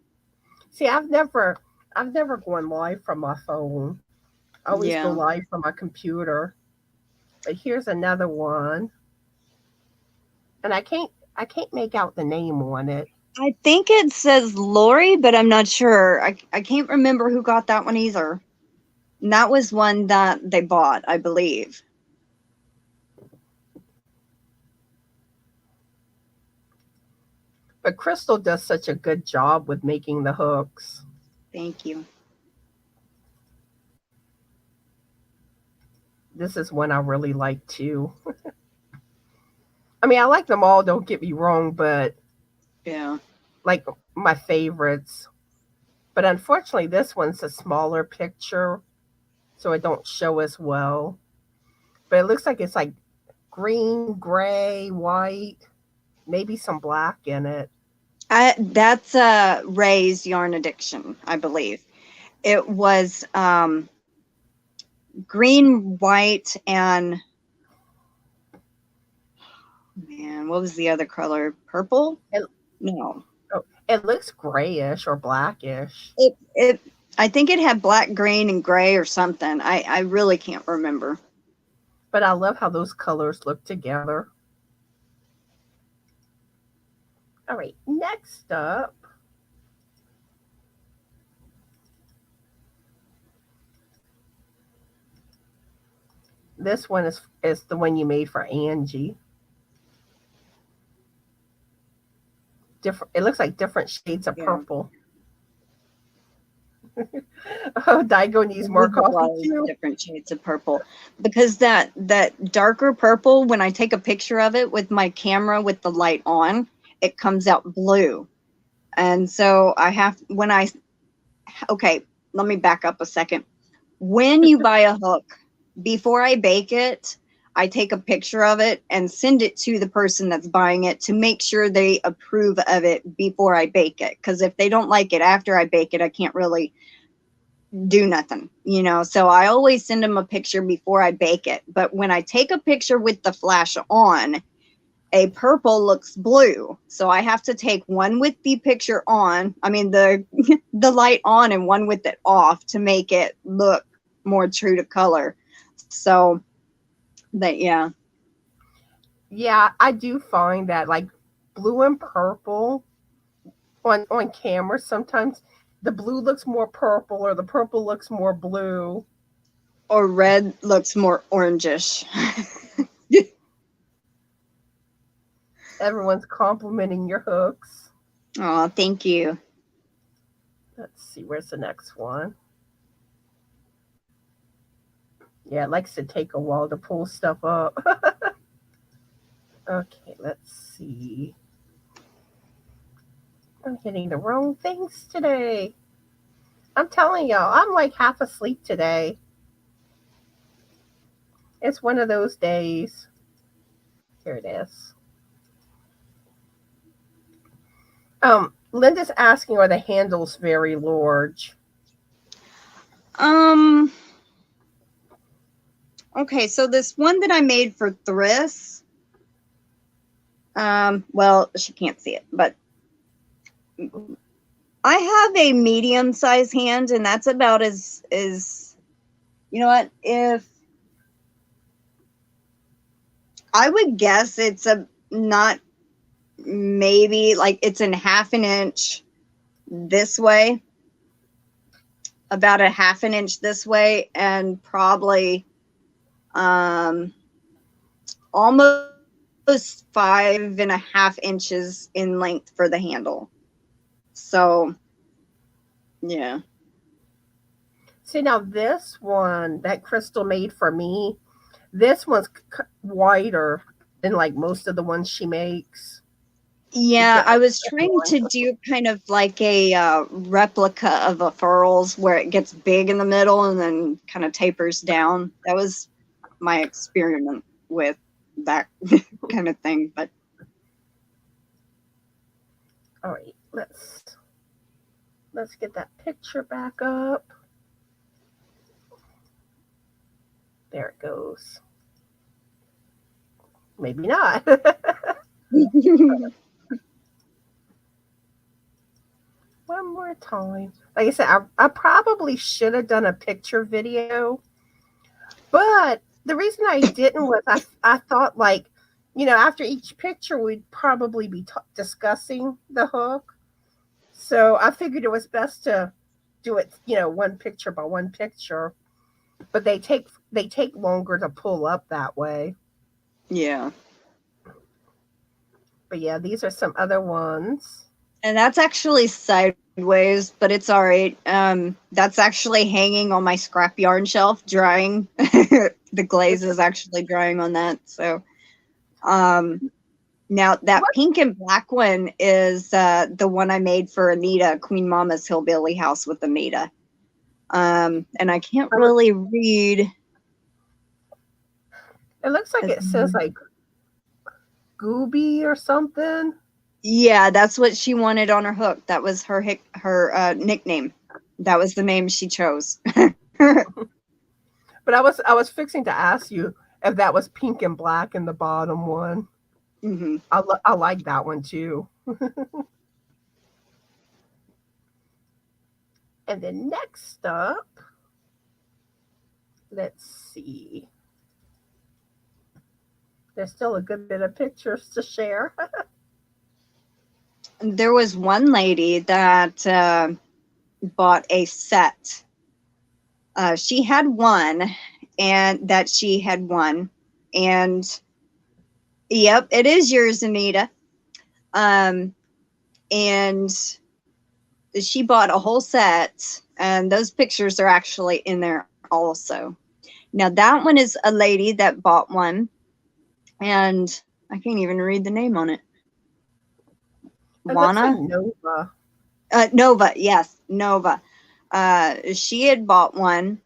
See, I've never gone live from my phone. I always go Yeah. live from my computer. But here's another one. And I can't make out the name on it. I think it says Lori, but I'm not sure. I can't remember who got that one either. And that was one that they bought, I believe. But Krystal does such a good job with making the hooks. Thank you. This is one I really like too. I mean, I like them all, don't get me wrong, but Yeah. like my favorites. But unfortunately, this one's a smaller picture, so it don't show as well. But it looks like it's like green, gray, white, maybe some black in it. That's Ray's Yarn Addiction, I believe. It was green, white, and man, what was the other color? Purple? No. Oh, it looks grayish or blackish. It I think it had black, green, and gray or something. I really can't remember. But I love how those colors look together. All right, next up. This one is the one you made for Angie. Different. It looks like different shades of Yeah. purple. Oh, Daigo needs more There's a coffee lot of too. different shades of purple because that darker purple, when I take a picture of it with my camera with the light on, it comes out blue. And so okay, let me back up a second. When you buy a hook, before I bake it, I take a picture of it and send it to the person that's buying it to make sure they approve of it before I bake it. Because if they don't like it after I bake it, I can't really do nothing, So I always send them a picture before I bake it. But when I take a picture with the flash on, a purple looks blue. So I have to take one with the picture on, the the light on, and one with it off to make it look more true to color. So that, yeah. Yeah, I do find that like blue and purple on camera sometimes the blue looks more purple or the purple looks more blue. Or red looks more orangish. Everyone's complimenting your hooks. Oh, thank you. Let's see, where's the next one? Yeah, it likes to take a while to pull stuff up. Okay, let's see. I'm hitting the wrong things today. I'm telling y'all, I'm like half asleep today. It's one of those days. Here it is. Linda's asking, are the handles very large? Okay, so this one that I made for Thriss, well, she can't see it, but I have a medium-sized hand, and that's about as you know what? If I would guess it's not, maybe like it's in half an inch this way, about a half an inch this way, and probably almost 5.5 inches in length for the handle. So yeah. See, now this one that Krystal made for me, this one's wider than like most of the ones she makes. Yeah, I was trying to do kind of like a replica of a furls where it gets big in the middle and then kind of tapers down. That was my experiment with that kind of thing. But all right, let's get that picture back up. There it goes. Maybe not. One more time. Like I said, I probably should have done a picture video, but the reason I didn't was I thought like, after each picture we'd probably be discussing the hook. So I figured it was best to do it, one picture by one picture. But they take longer to pull up that way. yeah. But yeah, these are some other ones. And that's actually sideways, but it's all right. That's actually hanging on my scrap yarn shelf, drying. The glaze is actually drying on that. So, now that pink and black one is the one I made for Anita, Queen Mama's Hillbilly House with Anita. And I can't really read. It looks like it says like Gooby or something. Yeah, that's what she wanted on her hook. That was her nickname. That was the name she chose. But I was fixing to ask you if that was pink and black in the bottom one. Mm-hmm. I like that one too. And then next up, let's see. There's still a good bit of pictures to share. There was one lady that bought a set. She had one, and that she had won. And yep, it is yours, Anita. And she bought a whole set, and those pictures are actually in there also. Now that one is a lady that bought one, and I can't even read the name on it. It looks like Juana? Nova. Nova, yes, Nova. She had bought one,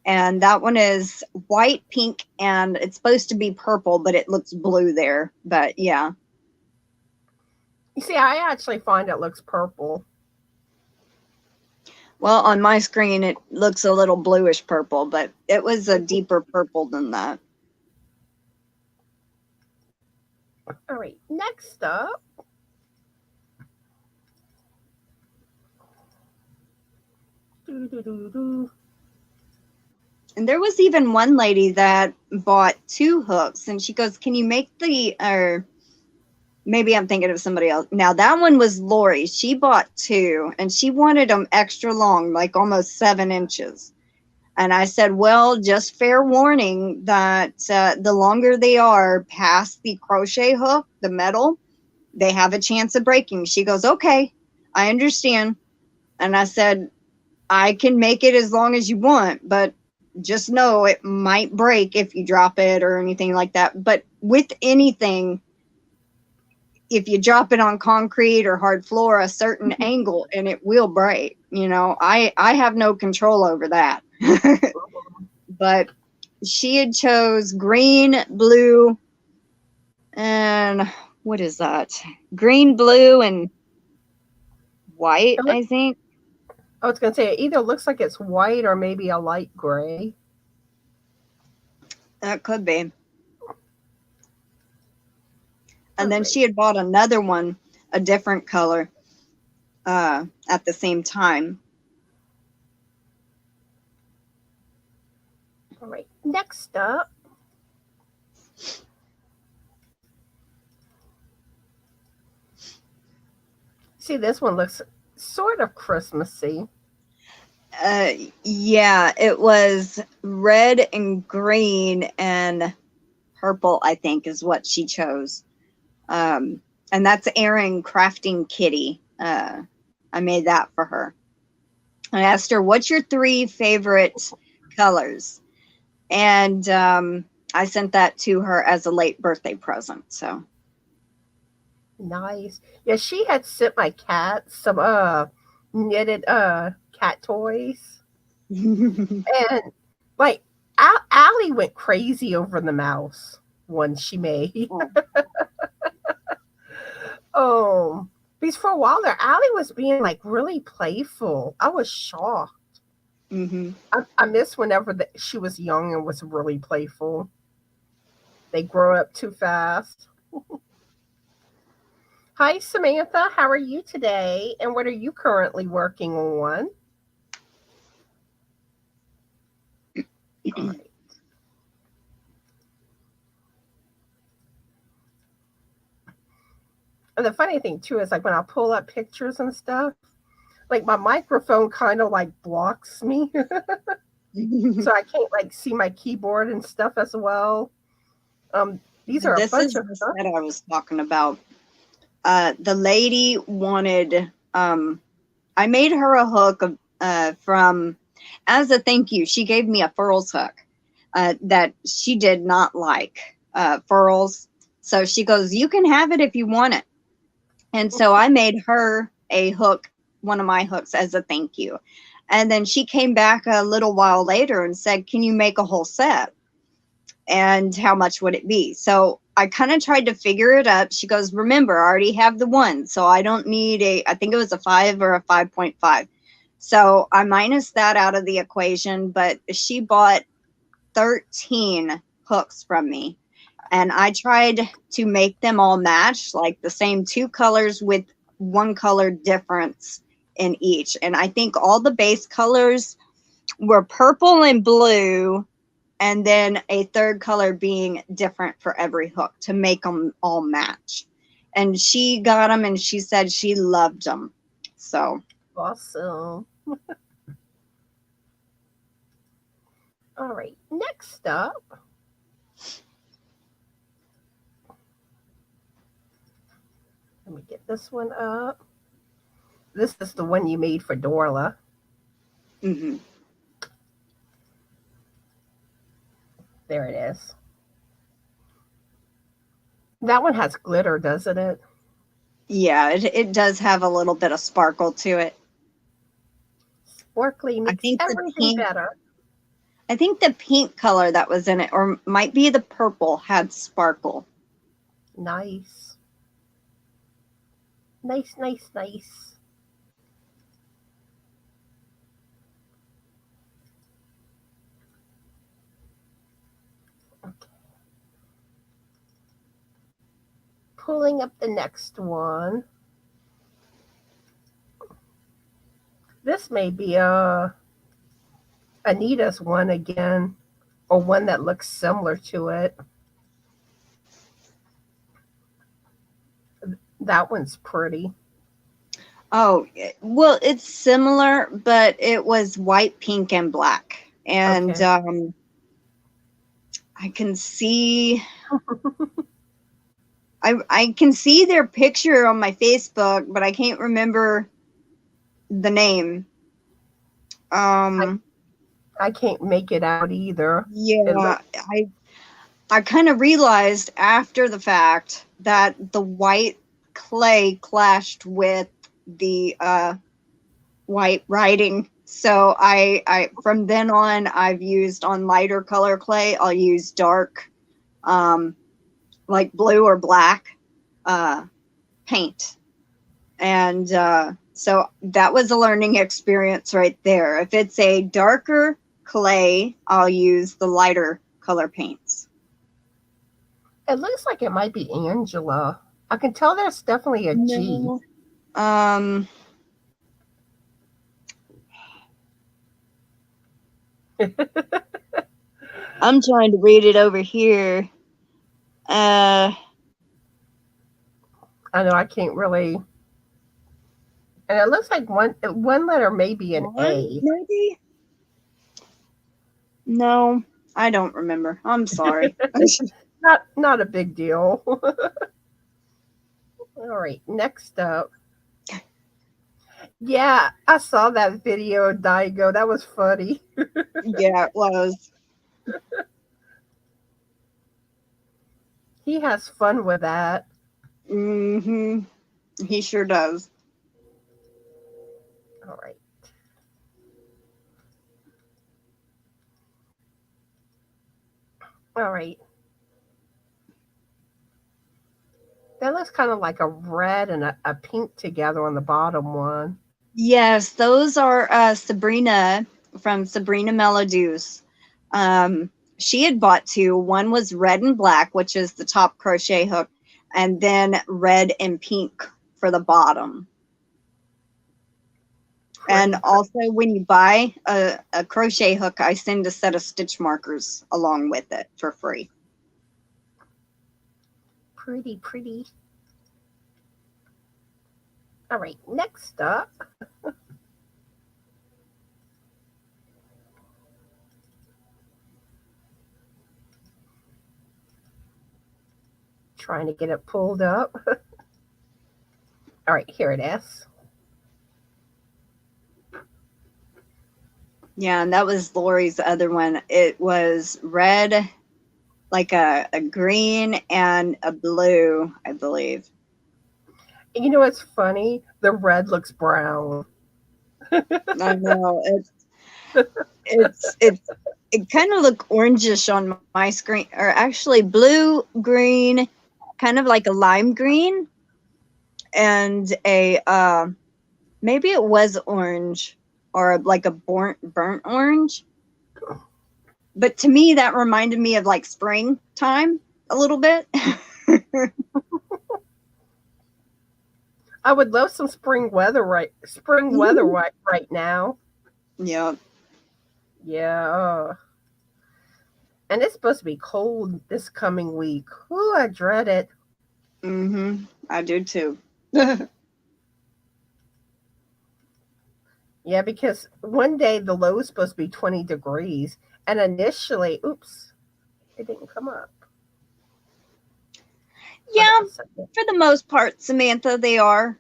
and that one is white, pink, and it's supposed to be purple, but it looks blue there. But yeah. You see, I actually find it looks purple. Well, on my screen, it looks a little bluish purple, but it was a deeper purple than that. All right, next up. And there was even one lady that bought 2 hooks, and she goes, can you make the, or maybe I'm thinking of somebody else. Now that one was Lori. She bought 2, and she wanted them extra long, like almost 7 inches. And I said, well, just fair warning that the longer they are past the crochet hook, the metal, they have a chance of breaking. She goes, okay, I understand. And I said, I can make it as long as you want, but just know it might break if you drop it or anything like that. But with anything, if you drop it on concrete or hard floor a certain angle, and it will break, you know, I have no control over that. But she had chose green, blue, and what is that? Green, blue, and white, I think. I was going to say, it either looks like it's white or maybe a light gray. That could be. And then she had bought another one, a different color, at the same time. All right, next up. See, this one looks sort of Christmassy. Yeah, it was red and green and purple, I think, is what she chose. And that's Erin Crafting Kitty. I made that for her. I asked her, what's your 3 favorite colors? And I sent that to her as a late birthday present. So Nice. Yeah, she had sent my cat some knitted cat toys. And like Allie went crazy over the mouse one she made. Because for a while there, Allie was being like really playful. I was shocked. I miss whenever she was young and was really playful. They grow up too fast. Hi, Samantha. How are you today? And what are you currently working on? All right. And the funny thing too is like when I pull up pictures and stuff, like my microphone kind of like blocks me. So I can't like see my keyboard and stuff as well. These are a bunch of stuff that I was talking about. The lady wanted, I made her a hook from, as a thank you, she gave me a furls hook that she did not like furls. So she goes, you can have it if you want it. And so I made her a hook, one of my hooks, as a thank you. And then she came back a little while later and said, can you make a whole set? And how much would it be? So I kind of tried to figure it up. She goes, remember, I already have the one. So I don't need I think it was a 5 or a 5.5. So I minus that out of the equation, but she bought 13 hooks from me. And I tried to make them all match, like the same 2 colors with 1 color difference in each. And I think all the base colors were purple and blue, and then a 3rd color being different for every hook to make them all match. and she got them, and she said she loved them. So awesome. All right, next up. Let me get this one up. This is the one you made for Dorla. mm-hmm. There it is. That one has glitter, doesn't it? Yeah, it does have a little bit of sparkle to it. Sparkly makes everything better. I think the pink color that was in it, or might be the purple, had sparkle. Nice. Nice, nice, nice. Okay. Pulling up the next one. This may be Anita's one again, or one that looks similar to it. That one's pretty. Oh, well, it's similar, but it was white, pink, and black. And okay. I can see I can see their picture on my Facebook, but I can't remember the name. I can't make it out either. Yeah, I kind of realized after the fact that the white clay clashed with the white writing. So I from then on, I've used on lighter color clay, I'll use dark, like blue or black paint. And so that was a learning experience right there. If it's a darker clay, I'll use the lighter color paints. It looks like it might be Angela. I can tell there's definitely a G. No. I'm trying to read it over here. I know I can't really. And it looks like one letter may be an A. Maybe? No, I don't remember. I'm sorry. Not a big deal. All right, next up. Yeah, I saw that video of Daigo. That was funny. Yeah, it was. He has fun with that. Mm-hmm. He sure does. All right. All right. That looks kind of like a red and a pink together on the bottom one. Yes, those are Sabrina from Sabrina Melodies. She had bought two. One was red and black, which is the top crochet hook, and then red and pink for the bottom. And also, when you buy a crochet hook, I send a set of stitch markers along with it for free. Pretty, pretty. All right, next up. Trying to get it pulled up. All right, here it is. Yeah, and that was Lori's other one. It was red, like a green and a blue, I believe. You know what's funny? The red looks brown. I know. It kind of looked orangish on my screen, or actually blue, green, kind of like a lime green, and a maybe it was orange or like a burnt orange. But to me, that reminded me of like springtime a little bit. I would love some spring weather right now. Yeah. Yeah. And it's supposed to be cold this coming week. Ooh, I dread it. Mm-hmm. I do too. Yeah, because one day the low is supposed to be 20 degrees. And initially, oops, it didn't come up. Yeah, for the most part, Samantha, they are.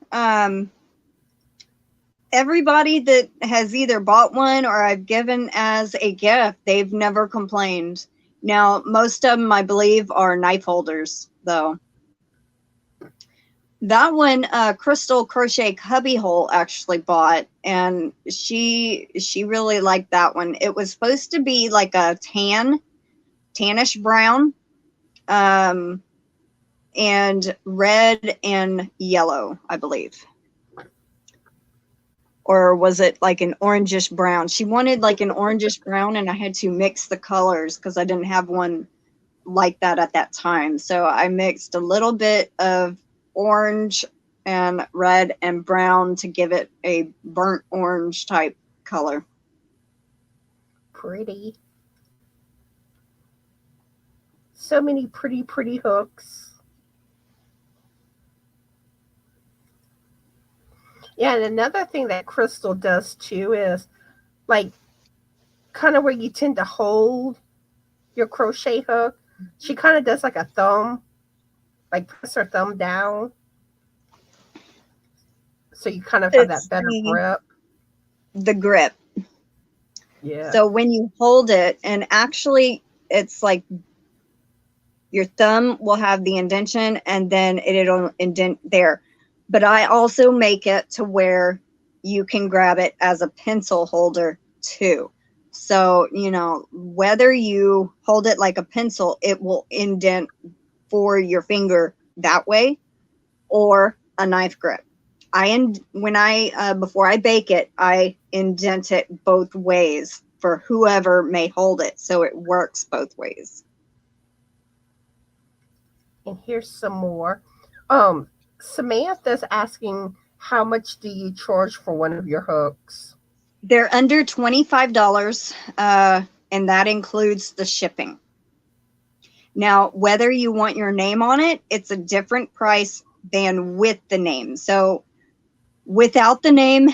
Everybody that has either bought one or I've given as a gift, they've never complained. Now, most of them, I believe, are knife holders, though. That one, Crystal Crochet Cubbyhole actually bought, and she really liked that one. It was supposed to be like a tannish brown, and red and yellow, I believe. Or was it like an orangish brown? She wanted like an orangish brown, and I had to mix the colors because I didn't have one like that at that time. So I mixed a little bit of orange and red and brown to give it a burnt orange type color. Pretty. So many pretty, pretty hooks. Yeah, and another thing that Krystal does too is like kind of where you tend to hold your crochet hook. She kind of does like a thumb, like press her thumb down. So you kind of have that better grip. The grip. Yeah. So when you hold it, and actually it's like your thumb will have the indentation and then it'll indent there. But I also make it to where you can grab it as a pencil holder too. So, you know, whether you hold it like a pencil, it will indent for your finger that way, or a knife grip. Before I bake it, I indent it both ways for whoever may hold it, so it works both ways. And here's some more. Samantha's asking, how much do you charge for one of your hooks? They're under $25, and that includes the shipping. Now, whether you want your name on it, it's a different price than with the name. So without the name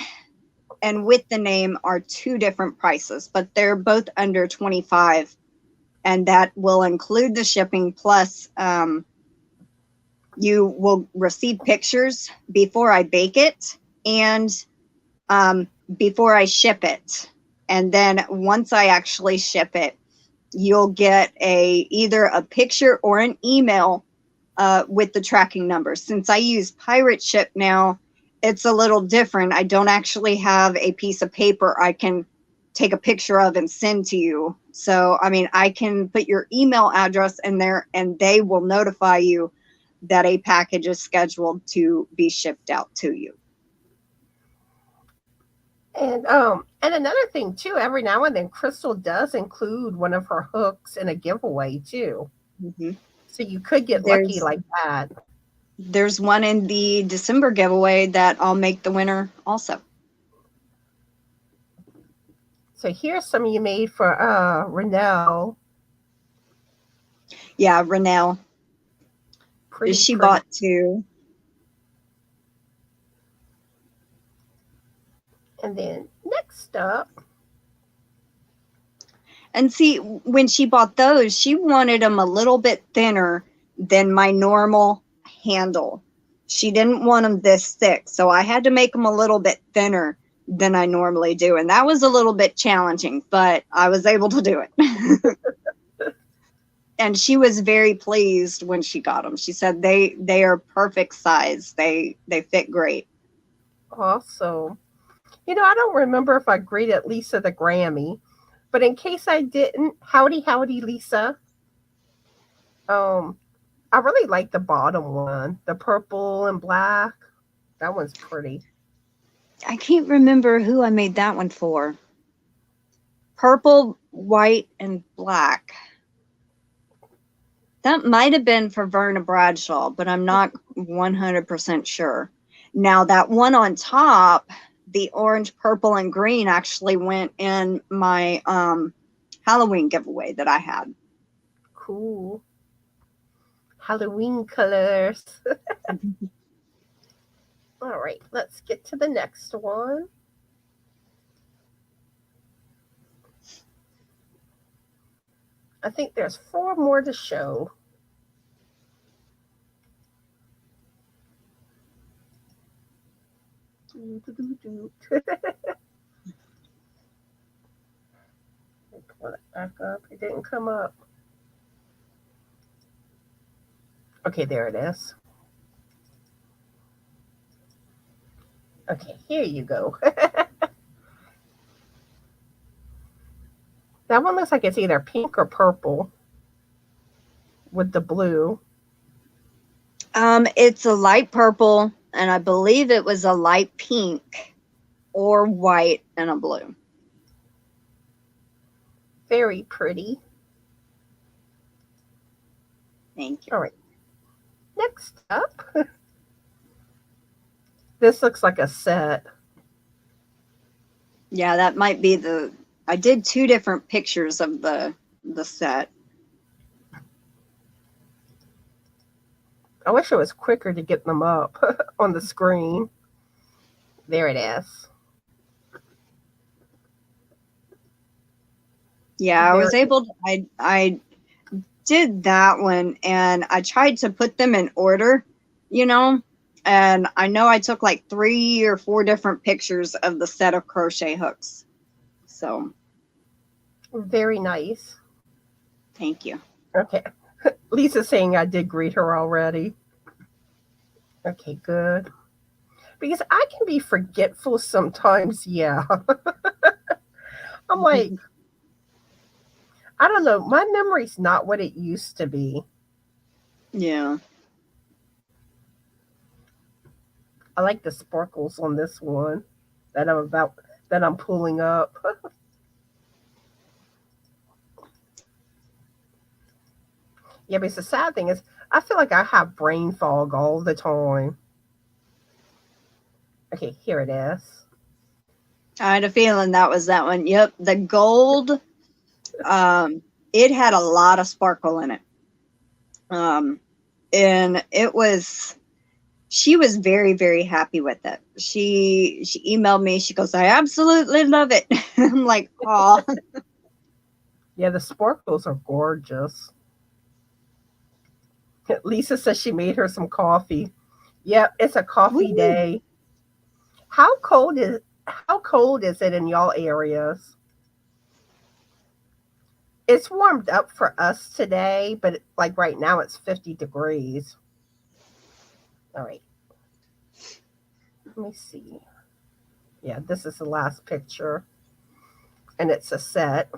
and with the name are two different prices, but they're both under $25, and that will include the shipping. Plus, you will receive pictures before I bake it and before I ship it. And then once I actually ship it, you'll get either a picture or an email with the tracking number. Since I use Pirate Ship now, it's a little different. I don't actually have a piece of paper I can take a picture of and send to you. So, I mean, I can put your email address in there and they will notify you that a package is scheduled to be shipped out to you. And another thing too, every now and then Krystal does include one of her hooks in a giveaway too. Mm-hmm. So you could get lucky like that. There's one in the December giveaway that I'll make the winner also. So here's some you made for Renelle. Yeah, Renelle. She bought two. And then next up. And see, when she bought those, she wanted them a little bit thinner than my normal handle. She didn't want them this thick, so I had to make them a little bit thinner than I normally do. And that was a little bit challenging, but I was able to do it. And she was very pleased when she got them. She said they are perfect size. They fit great. Awesome. You know, I don't remember if I greeted Lisa the Grammy, but in case I didn't, howdy, Lisa. I really like the bottom one, the purple and black. That one's pretty. I can't remember who I made that one for. Purple, white, and black. That might have been for Verna Bradshaw, but I'm not 100% sure. Now, that one on top, the orange, purple, and green actually went in my Halloween giveaway that I had. Cool. Halloween colors. All right, let's get to the next one. I think there's 4 more to show. Pull it back up. It didn't come up. Okay, there it is. Okay, here you go. That one looks like it's either pink or purple with the blue. It's a light purple, and I believe it was a light pink or white and a blue. Very pretty. Thank you. All right. Next up. This looks like a set. Yeah, that might be the... I did 2 different pictures of the set. I wish it was quicker to get them up on the screen. There it is. Yeah, I was able to... I did that one, and I tried to put them in order, you know, and I know I took like 3 or 4 different pictures of the set of crochet hooks. So very nice. Thank you. Okay. Lisa's saying I did greet her already. Okay, good. Because I can be forgetful sometimes, yeah. I'm like, I don't know. My memory's not what it used to be. Yeah. I like the sparkles on this one that I'm pulling up. Yeah, but the sad thing is I feel like I have brain fog all the time. Okay, here it is. I had a feeling that was that one. Yep, the gold. It had a lot of sparkle in it. And it was... She was very, very happy with it. She emailed me. She goes, "I absolutely love it." I'm like, "Oh." Yeah, the sparkles are gorgeous. Lisa says she made her some coffee. Yep, it's a coffee day. How cold is it in y'all areas? It's warmed up for us today, but like right now it's 50 degrees. All right. Let me see. Yeah, this is the last picture. And it's a set.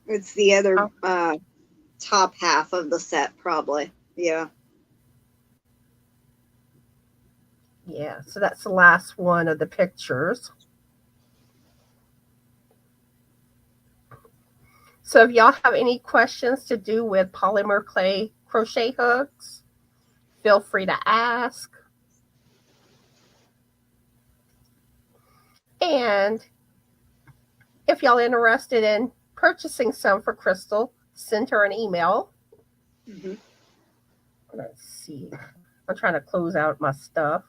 It's the other top half of the set, probably. Yeah. Yeah, so that's the last one of the pictures. So if y'all have any questions to do with polymer clay crochet hooks, feel free to ask. And if y'all interested in purchasing some for Krystal, send her an email. Mm-hmm. Let's see. I'm trying to close out my stuff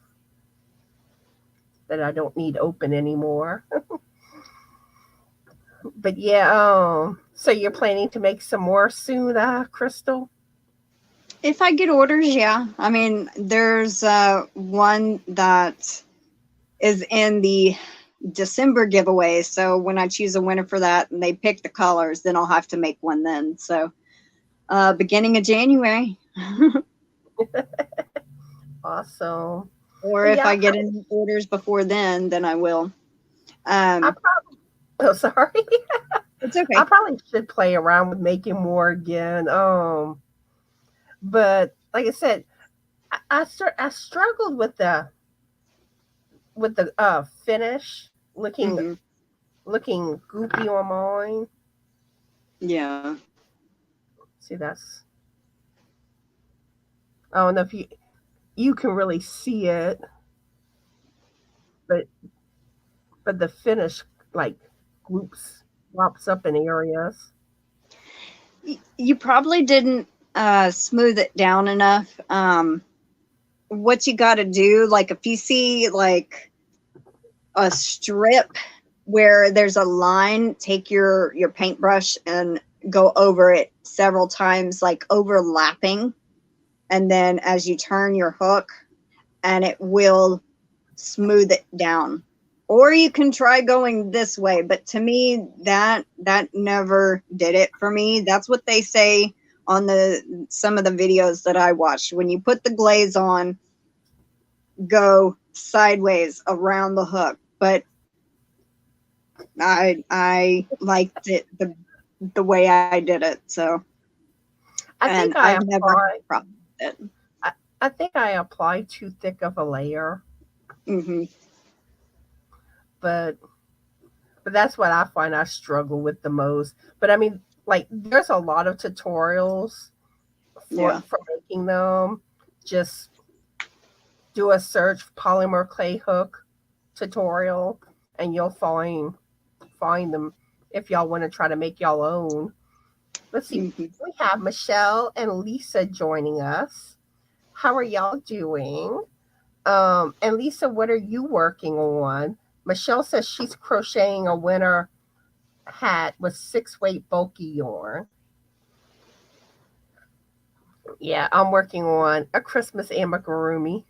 that I don't need open anymore. But yeah, so you're planning to make some more soon, Krystal? If I get orders, yeah. I mean, there's one that is in the December giveaway. So when I choose a winner for that and they pick the colors, then I'll have to make one then. So beginning of January. Awesome. Or if I get any orders before then I will. Oh, sorry. It's okay. I probably should play around with making more again. But like I said, I struggled with the finish looking goopy on mine. Yeah. See, that's... I don't know if you can really see it, but the finish like glops up in areas. You probably didn't smooth it down enough. What you got to do, like if you see like a strip where there's a line, take your paintbrush and go over it several times, like overlapping. And then as you turn your hook, and it will smooth it down. Or you can try going this way, but to me that never did it for me. That's what they say on some of the videos that I watched. When you put the glaze on, go sideways around the hook. But I liked it the way I did it. So I've never had a problem with it. I think I applied too thick of a layer. Mm-hmm. But that's what I find I struggle with the most. But I mean, like, there's a lot of tutorials for making them. Just do a search polymer clay hook tutorial, and you'll find them if y'all want to try to make y'all own. Let's see. Mm-hmm. We have Michelle and Lisa joining us. How are y'all doing? And Lisa, what are you working on? Michelle says she's crocheting a winter hat with 6-weight bulky yarn. Yeah, I'm working on a Christmas amigurumi.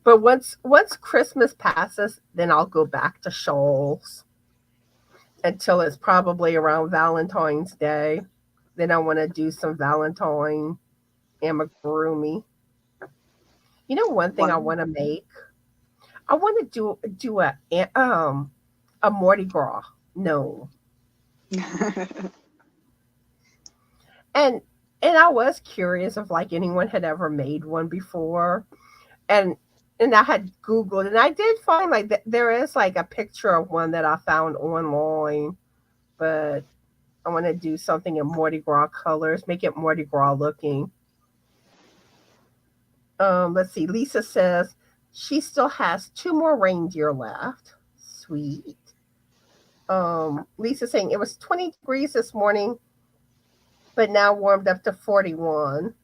But once Christmas passes, then I'll go back to shawls until it's probably around Valentine's Day. Then I want to do some Valentine amigurumi. You know, one thing I want to make. I want to do a Mardi Gras gnome. and I was curious if like anyone had ever made one before, and I had Googled, and I did find like there is like a picture of one that I found online, but I want to do something in Mardi Gras colors, make it Mardi Gras looking. Let's see. Lisa says she still has 2 more reindeer left. Sweet. Lisa saying it was 20 degrees this morning, but now warmed up to 41.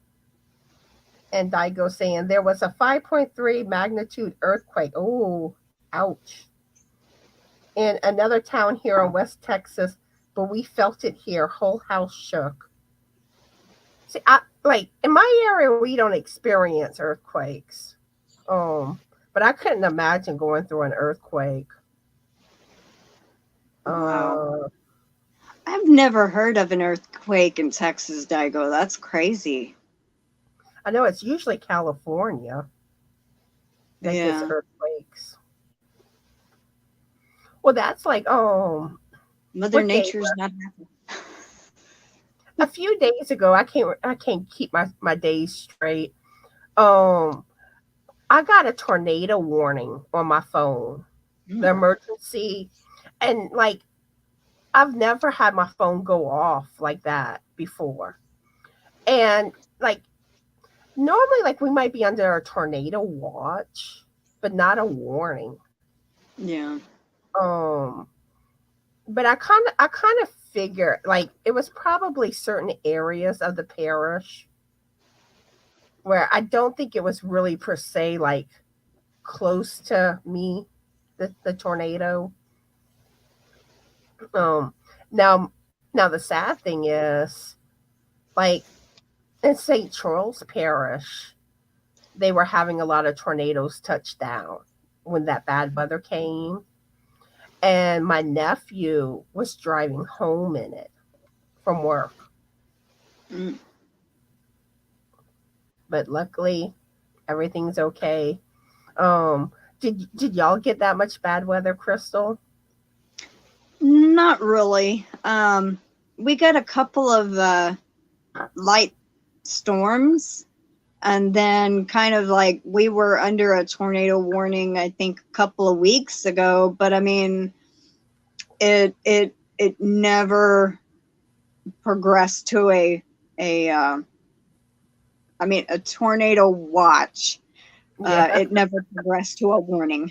And Daigo saying there was a 5.3 magnitude earthquake. Oh, ouch. In another town here in West Texas, but we felt it here. Whole house shook. See, like in my area, we don't experience earthquakes. But I couldn't imagine going through an earthquake. Wow. I've never heard of an earthquake in Texas, Daigo. That's crazy. I know it's usually California that gets earthquakes. Well, that's like, Mother Nature's not happy. A few days ago, I can't keep my days straight. I got a tornado warning on my phone, the emergency, and like I've never had my phone go off like that before. And like normally, like we might be under a tornado watch, but not a warning. Yeah. But I kind of figure like it was probably certain areas of the parish where I don't think it was really per se like close to me, the tornado. Now the sad thing is, like in St. Charles Parish, they were having a lot of tornadoes touch down when that bad weather came. And my nephew was driving home in it from work. But luckily, everything's okay. Did y'all get that much bad weather, Krystal? Not really. We got a couple of light storms, and then kind of like we were under a tornado warning, I think a couple of weeks ago, but I mean, it never progressed to a tornado watch. Yeah. It never progressed to a warning.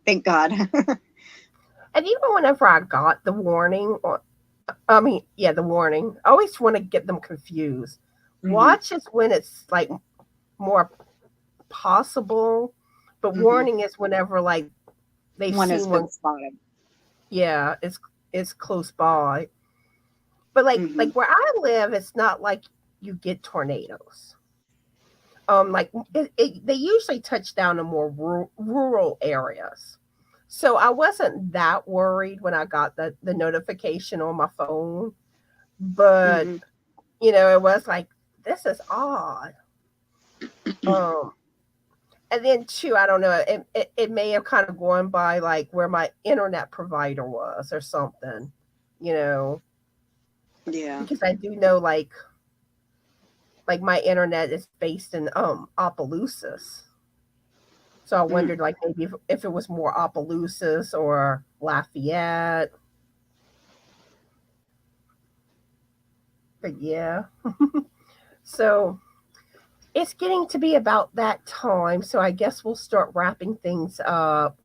Thank God. And even whenever I got the warning, I mean, yeah, the warning. I always want to get them confused. Mm-hmm. Watch is when it's like more possible, but Mm-hmm. warning is whenever like they've One has seen one. been spotted. Yeah, it's close by. But Mm-hmm. like where I live, it's not like you get tornadoes. Like they usually touch down in more rural areas. So I wasn't that worried when I got the notification on my phone, but Mm-hmm. it was like this is odd. Um, and then too, I don't know, it may have kind of gone by like where my internet provider was or something, you know, Yeah. because I do know like my internet is based in Opelousas. So I Mm. wondered like maybe if it was more Opelousas or Lafayette. But yeah. So it's getting to be about that time. So I guess we'll start wrapping things up.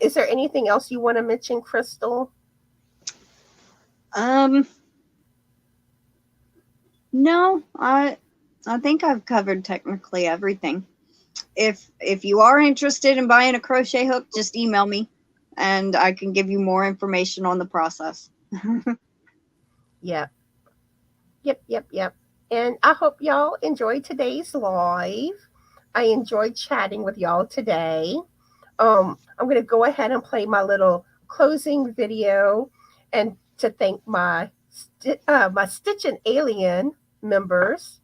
Is there anything else you want to mention, Krystal? Um, no, I think I've covered technically everything. If you are interested in buying a crochet hook, just email me and I can give you more information on the process. Yep. Yep. And I hope y'all enjoyed today's live. I enjoyed chatting with y'all today. I'm going to go ahead and play my little closing video and to thank my Stitchin Alien members.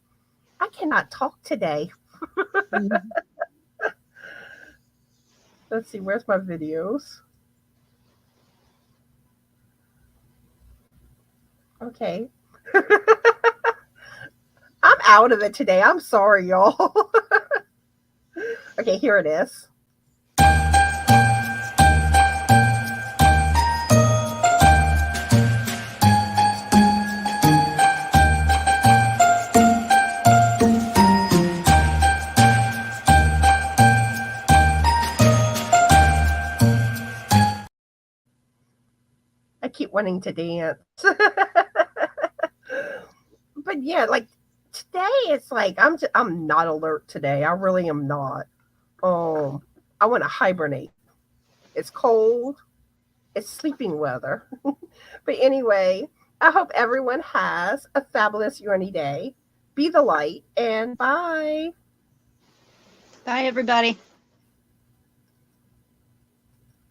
I cannot talk today. Let's see, where's my videos? Okay. I'm out of it today. I'm sorry, y'all. Okay, here it is. I keep wanting to dance. But yeah, like today it's like I'm not alert today. I really am not. Um I want to hibernate. It's cold. It's sleeping weather. But anyway, I hope everyone has a fabulous Yarny day. Be the light and bye. Bye, everybody.